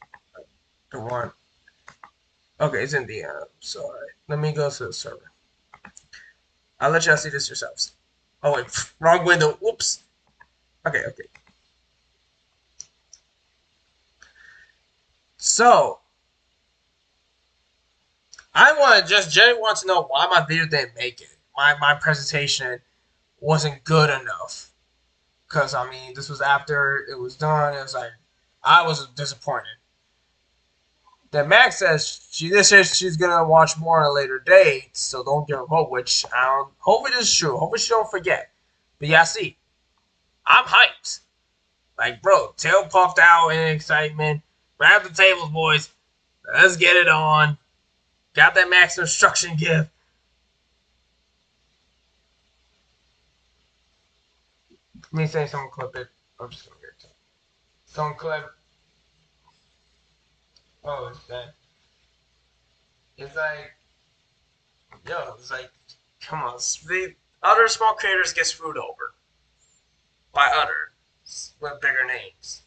The one. Okay, it's in the sorry. Let me go to the server. I'll let y'all see this yourselves. Oh wait, wrong window. Whoops. Okay. So, I generally want to know why my video didn't make it. My presentation wasn't good enough. Because, I mean, this was after it was done. It was like, I was disappointed. Then Max says she's going to watch more on a later date, so don't give up hope, which I don't, hopefully this is true. Hopefully she don't forget. But yeah, see, I'm hyped. Like, bro, tail puffed out in excitement. Grab the tables, boys. Let's get it on. Got that Max instruction gift. Me saying someone clip it. I'm just gonna get it. Someone clip. Oh, it's that. It's like, yo, it's like, come on. The other small creators get screwed over by others with bigger names.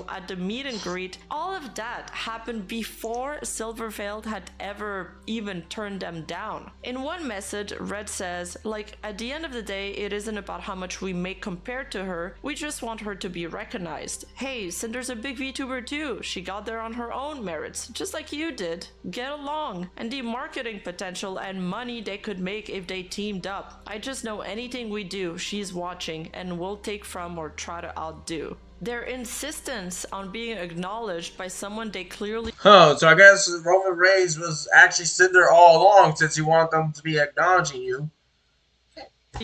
At the meet and greet, all of that happened before Silverfield had ever even turned them down. In one message, Red says, like, at the end of the day, it isn't about how much we make compared to her, we just want her to be recognized. Hey, Cinder's a big VTuber too, she got there on her own merits, just like you did. Get along. And the marketing potential and money they could make if they teamed up. I just know anything we do, she's watching and will take from or try to outdo. Their insistence on being acknowledged by someone they clearly so I guess Roman Reigns was actually Cinder all along since you want them to be acknowledging you.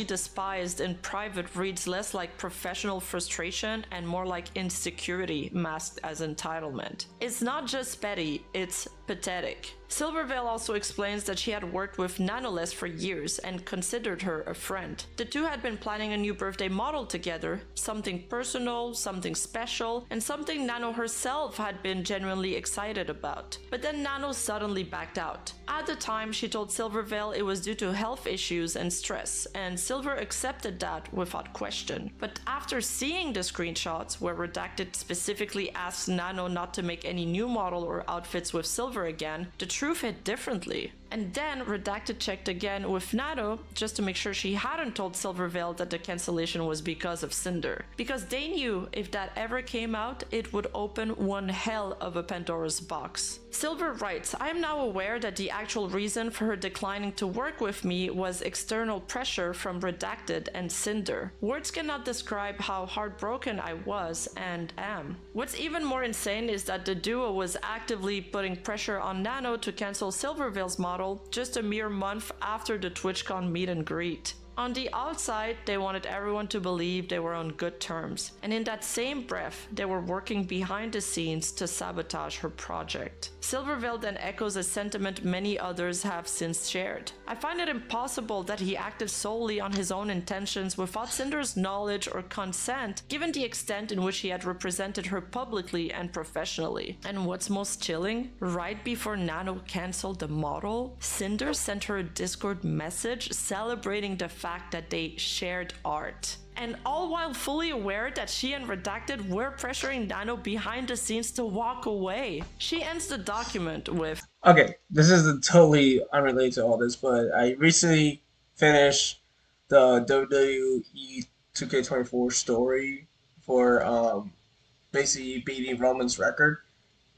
despised in private reads less like professional frustration and more like insecurity masked as entitlement. It's not just petty, it's pathetic. Silverveil also explains that she had worked with Nanoless for years and considered her a friend. The two had been planning a new birthday model together, something personal, something special, and something Nano herself had been genuinely excited about. But then Nano suddenly backed out. At the time, she told Silverveil it was due to health issues and stress, and Silver accepted that without question. But after seeing the screenshots where Redacted specifically asked Nano not to make any new model or outfits with Silver again, the truth truth hit differently. And then Redacted checked again with Nano just to make sure she hadn't told Silverveil that the cancellation was because of Cinder. Because they knew if that ever came out, it would open one hell of a Pandora's box. Silver writes, I am now aware that the actual reason for her declining to work with me was external pressure from Redacted and Cinder. Words cannot describe how heartbroken I was and am. What's even more insane is that the duo was actively putting pressure on Nano to cancel Silverveil's model just a mere month after the TwitchCon meet and greet. On the outside, they wanted everyone to believe they were on good terms, and in that same breath, they were working behind the scenes to sabotage her project. Silverveil then echoes a sentiment many others have since shared. I find it impossible that he acted solely on his own intentions without Cinder's knowledge or consent, given the extent in which he had represented her publicly and professionally. And what's most chilling? Right before Nano cancelled the model, Cinder sent her a Discord message celebrating the fact that they shared art. And all while fully aware that she and Redacted were pressuring Nano behind the scenes to walk away. She ends the document with, Okay, this is totally unrelated to all this, but I recently finished the WWE 2K24 story for basically beating Roman's record.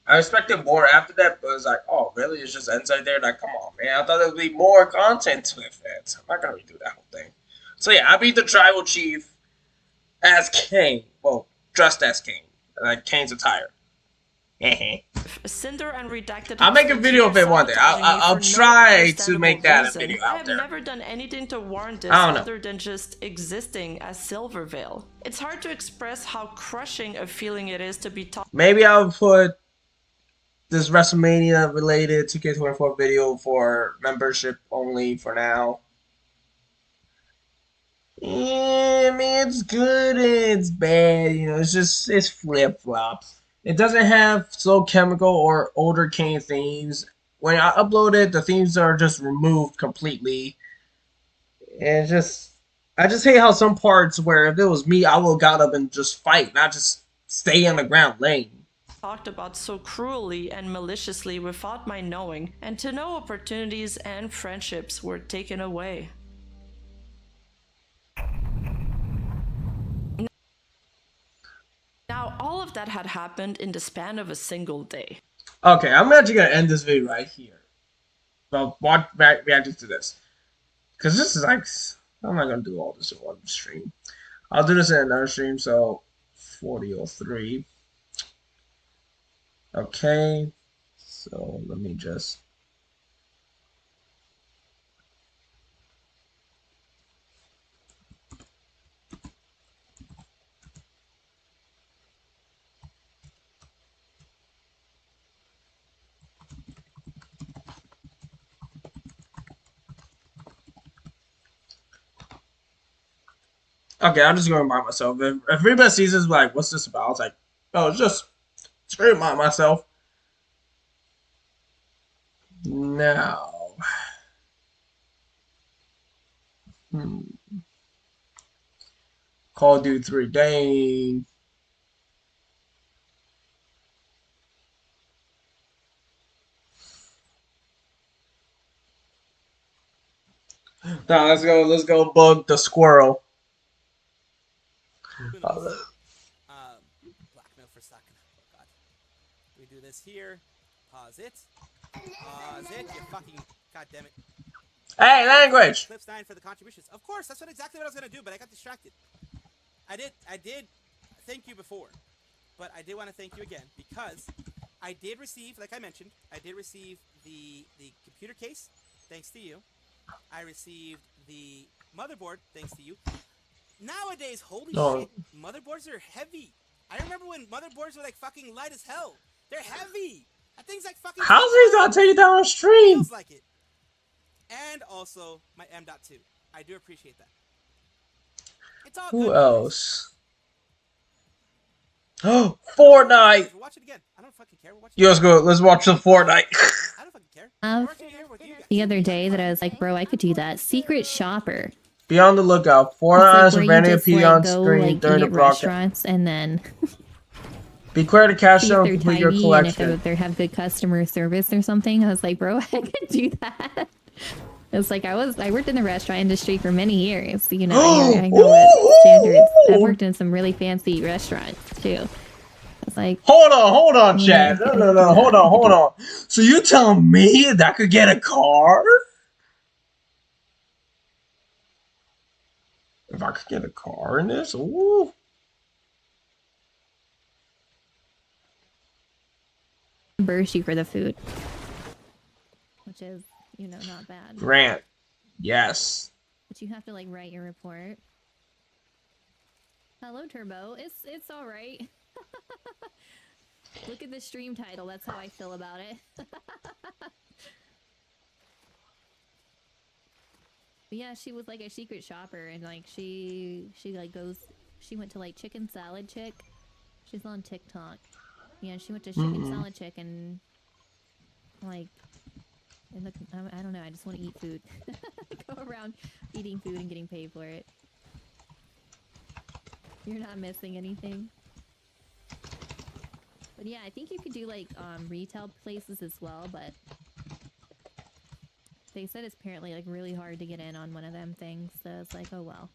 I expected more after that, but it was like, oh, really? It just ends right there? Like, come on, man. I thought there would be more content with it. I'm not going to redo that whole thing. So, yeah, I beat the Tribal Chief as Kane. Well, dressed as Kane. Like, Kane's attire. Cinder and Redacted. I'll make a video of it one day. I'll try to make that a video I out have there. never done anything to warrant this I don't know. other than just existing as Silverveil. It's hard to express how crushing a feeling it is to be taught. Maybe I'll put this WrestleMania related 2K24 video for membership only for now. Yeah, I mean, it's good and it's bad, you know, it's flip-flops. It doesn't have Slow Chemical or older Kane themes. When I upload it, the themes are just removed completely. And I just hate how some parts where if it was me, I would have got up and just fight, not just stay on the ground laying. Talked about so cruelly and maliciously without my knowing, and to know opportunities and friendships were taken away. Now, all of that had happened in the span of a single day. Okay, I'm actually going to end this video right here. Well, reacting to this. Because this is like, I'm not going to do all this in one stream. I'll do this in another stream, so 40:03. Okay, so let me just... Okay, I'm just going to remind myself. If everybody sees this, like, what's this about? It's like, oh, it's just to remind myself. Now. Call of Duty 3, dang. Now, let's go bug the squirrel. Blackmail for sucking. Oh god. We do this here. Pause it. Pause it. You fucking goddamn it. Hey, language. Clips 9 for the contributions. Of course, that's exactly what I was gonna do, but I got distracted. I did thank you before, but I did want to thank you again because I did receive, like I mentioned, I did receive the computer case thanks to you. I received the motherboard thanks to you. Nowadays, holy shit, motherboards are heavy. I remember when motherboards were like fucking light as hell. They're heavy. That thing's like fucking. How's he gonna take you down the stream? Feels like it. And also my M.2. I do appreciate that. It's all Who good. else? Oh, Fortnite. Watch it again. I don't fucking care. Yo, let's watch the Fortnite. I don't fucking care. The other day that I was like, bro, I could do that. Secret shopper. Be on the lookout. It's Fortnite like will where you randomly just appear like on go screen like during eat the at broadcast. restaurants and then Be clear to cash see if out and they're complete your tiny and if collection. they have good customer service or something. I was like, bro, I could do that. It's like I worked in the restaurant industry for many years. You know, I know what standards. I've worked in some really fancy restaurants too. It's like, Hold on, Chad. I No, could do hold that. on, hold on. So you telling me that I could get a car? If I could get a car in this, ooh. Reimburse you for the food, which is, you know, not bad. Grant, yes. But you have to like write your report. Hello, Turbo. It's all right. Look at the stream title. That's how I feel about it. But yeah, she was like a secret shopper, and like she like goes. She went to like Chicken Salad Chick. She's on TikTok. Yeah, she went to Chicken Salad Chick and like. And look, I don't know. I just want to eat food. Go around eating food and getting paid for it. You're not missing anything. But yeah, I think you could do like retail places as well, but they said it's apparently like really hard to get in on one of them things, so it's like, oh well.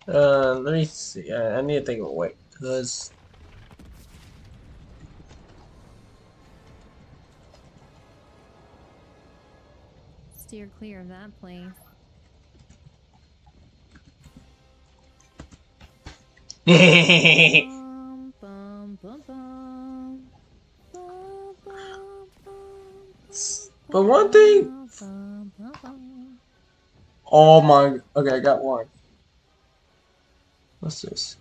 Let me see. I need to think of a way, because Steer clear of that place. Bum, bum, bum, bum. Bum, bum, bum, but one thing. bum, bum, bum. Oh my. Okay, I got one. What's this?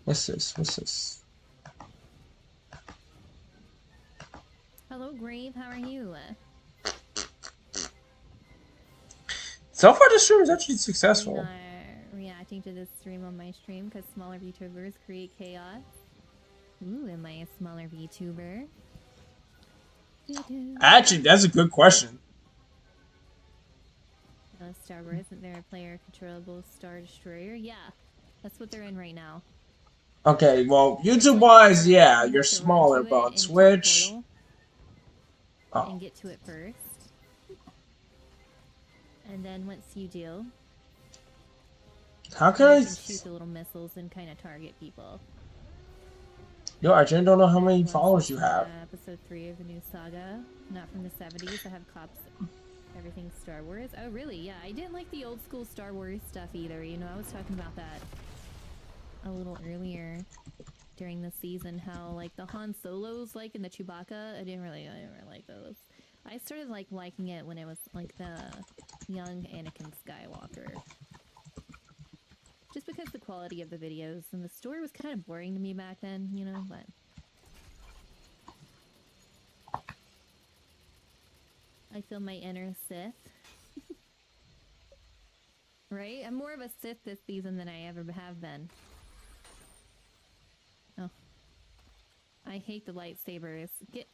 What's this? What's this? Hello, Grave. How are you? So far, this stream is actually successful. Reacting to this stream on my stream because smaller VTubers create chaos. Ooh, am I a smaller VTuber? Actually, that's a good question. Star Wars, isn't there a player controllable Star Destroyer? Yeah, that's what they're in right now. Okay, well, YouTube-wise, yeah, you're smaller, but on Twitch. And get to it first. And then once you do, How can I? you can shoot the little missiles and kind of target people. Yo, I don't know how many Once followers you it's, have. Episode 3 of the new saga, not from the 70s. I have cops. Everything's Star Wars. Oh, really? Yeah, I didn't like the old school Star Wars stuff either. You know, I was talking about that a little earlier during the season. How like the Han Solos, like in the Chewbacca, I didn't really like those. I started like liking it when it was like the young Anakin Skywalker. Just because the quality of the videos and the story was kind of boring to me back then, you know, but I feel my inner Sith. Right? I'm more of a Sith this season than I ever have been. Oh. I hate the lightsabers. Get...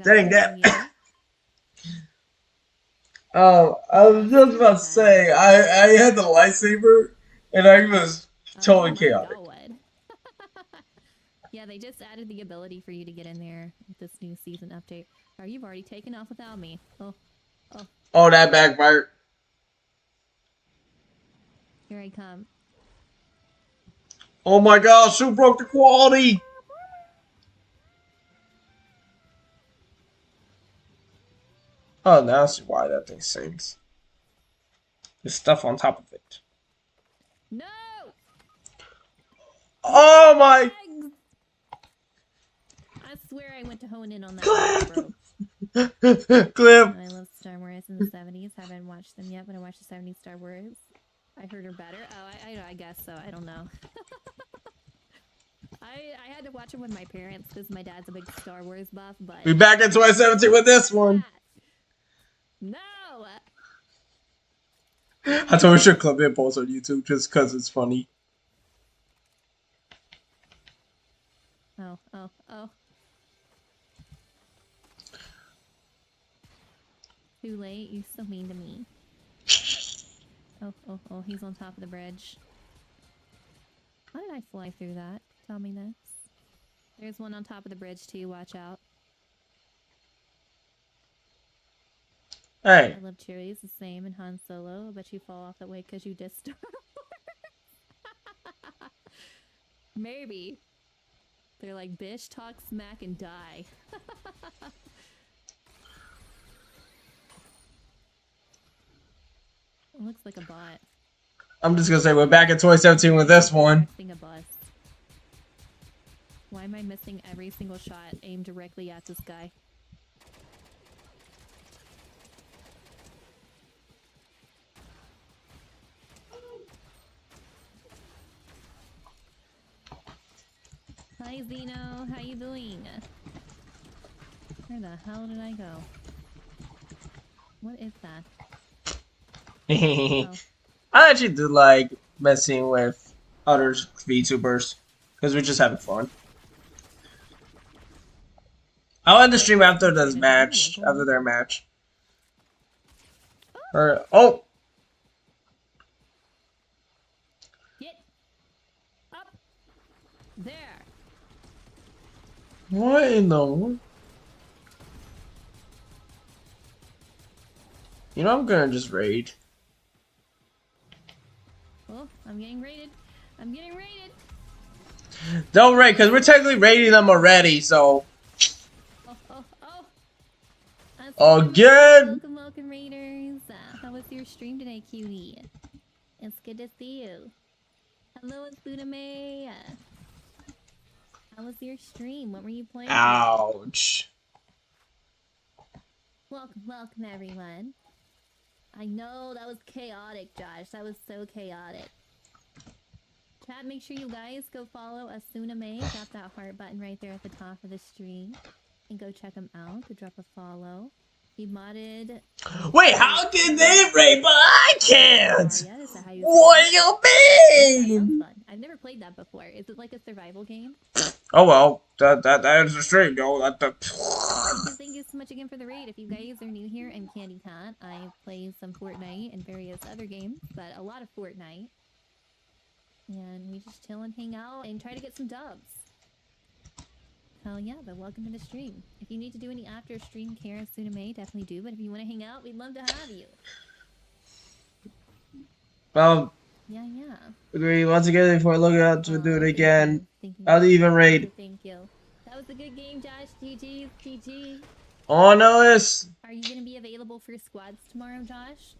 Dang that. Oh, I was just about to say, I had the lightsaber, and I was totally chaotic. Yeah, they just added the ability for you to get in there with this new season update. Oh, you've already taken off without me. Oh, that backfired. Here I come. Oh my gosh, who broke the quality? Oh, now I see why that thing sings. There's stuff on top of it. No! Oh my! I swear I went to hone in on that. Clip. I love Star Wars in the 70s. Haven't watched them yet, but I watched the 70s Star Wars. I heard her better. Oh, I guess so. I don't know. I had to watch them with my parents because my dad's a big Star Wars buff, but... We back in 2017 with this one. No! I told we should clip it and post on YouTube just because it's funny. Oh. Too late. You're so mean to me. Oh, he's on top of the bridge. How did I fly through that? Tell me this. There's one on top of the bridge too, watch out. Hey. I love Cheeries the same in Han Solo. I bet you fall off that way because you dissed Star Wars. Maybe. They're like, bish, talk smack, and die. It looks like a bot. I'm just gonna say we're back in 2017 with this one. A bus. Why am I missing every single shot aimed directly at this guy? Hi Zeno, how you doing? Where the hell did I go? What is that? Oh. I actually do like messing with other VTubers because we're just having fun. I'll end the stream after this match, after their match. Or oh, Get up there. what in the? You know I'm gonna just raid. Oh, I'm getting raided. I'm getting raided. Don't raid because we're technically raiding them already. So again. Welcome, raiders. How was your stream today, cutie? It's good to see you. Hello, it's Budame. How was your stream? What were you playing? Ouch. Welcome, everyone. I know that was chaotic, Josh. That was so chaotic. Chat, make sure you guys go follow Asuname. Drop that heart button right there at the top of the stream. And go check him out. Go drop a follow. He modded... Wait, how can they raid but I can't? Yeah, is that how you What do you mean? fun. I've never played that before. Is it like a survival game? Oh well, that is the stream, yo. Thank you so much again for the raid. If you guys are new here, I'm Candy Cat. I play some Fortnite and various other games, but a lot of Fortnite. And we just chill and hang out and try to get some dubs. Hell yeah, but welcome to the stream. If you need to do any after stream care as soon as May, definitely do. But if you want to hang out, we'd love to have you. Well, yeah. agree. Once again, before I look out to do it again, I'll even raid. Thank you. That was a good game, Josh. GG. Oh no, this. Are you gonna be available for squads tomorrow, Josh?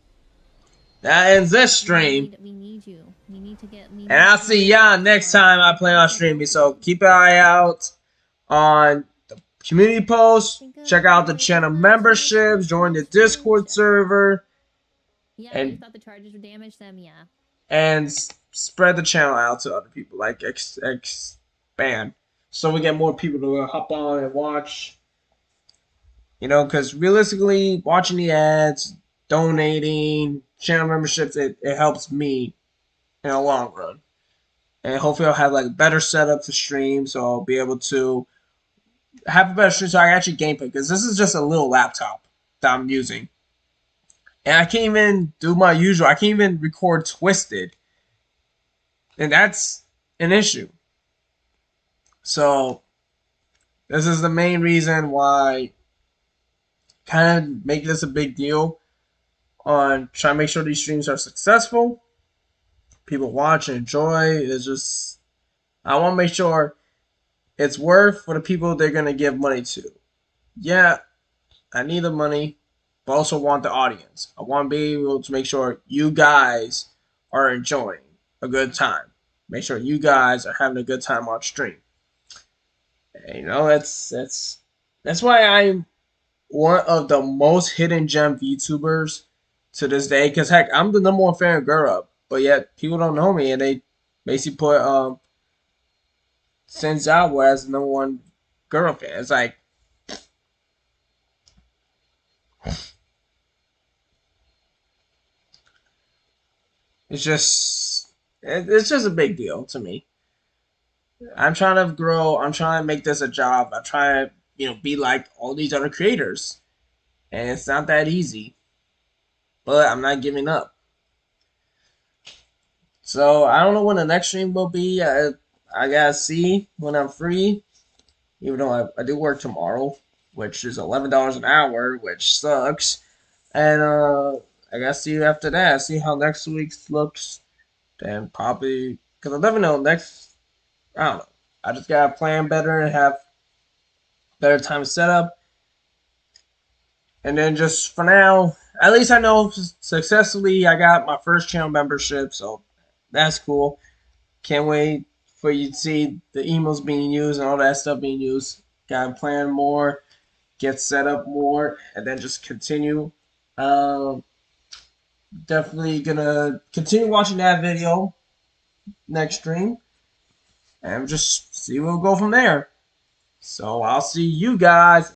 That ends this stream. We need you. We need to get. And I'll see y'all next time I play on streaming. So keep an eye out on the community post. Check out the channel memberships. Join the Discord server. Yeah, and you thought the charges would damage them. Yeah. And spread the channel out to other people. Like expand, so we get more people to hop on and watch. You know, because realistically, watching the ads, donating, channel memberships, it helps me in the long run. And hopefully I'll have like a better setup to stream, so I'll be able to have a better stream so I can actually gameplay. Because this is just a little laptop that I'm using. And I can't even do my usual. I can't even record Twisted. And that's an issue. So this is the main reason why kind of make this a big deal on trying to make sure these streams are successful. People watch and enjoy. It's just, I want to make sure it's worth for the people they're going to give money to. Yeah, I need the money, but also want the audience. I want to be able to make sure you guys are enjoying a good time. Make sure you guys are having a good time on stream. And, you know, that's why I'm one of the most hidden gem VTubers to this day. Because heck, I'm the #1 fan of Girl, but yet people don't know me, and they basically put Sins out as the #1 Girl fan. It's like, it's just a big deal to me. I'm trying to grow. I'm trying to make this a job. I'm trying to, be like all these other creators. and it's not that easy. But I'm not giving up. So I don't know when the next stream will be. I gotta see when I'm free. Even though I do work tomorrow, which is $11 an hour, which sucks. And I gotta see you after that. See how next week's looks. Then probably because I never know next. I don't know. I just gotta plan better and have better time set up. And then just for now, at least I know successfully I got my first channel membership, so that's cool. Can't wait for you to see the emails being used and all that stuff being used. Gotta plan more, get set up more, and then just continue. Definitely gonna continue watching that video next stream and just see where we'll go from there. So I'll see you guys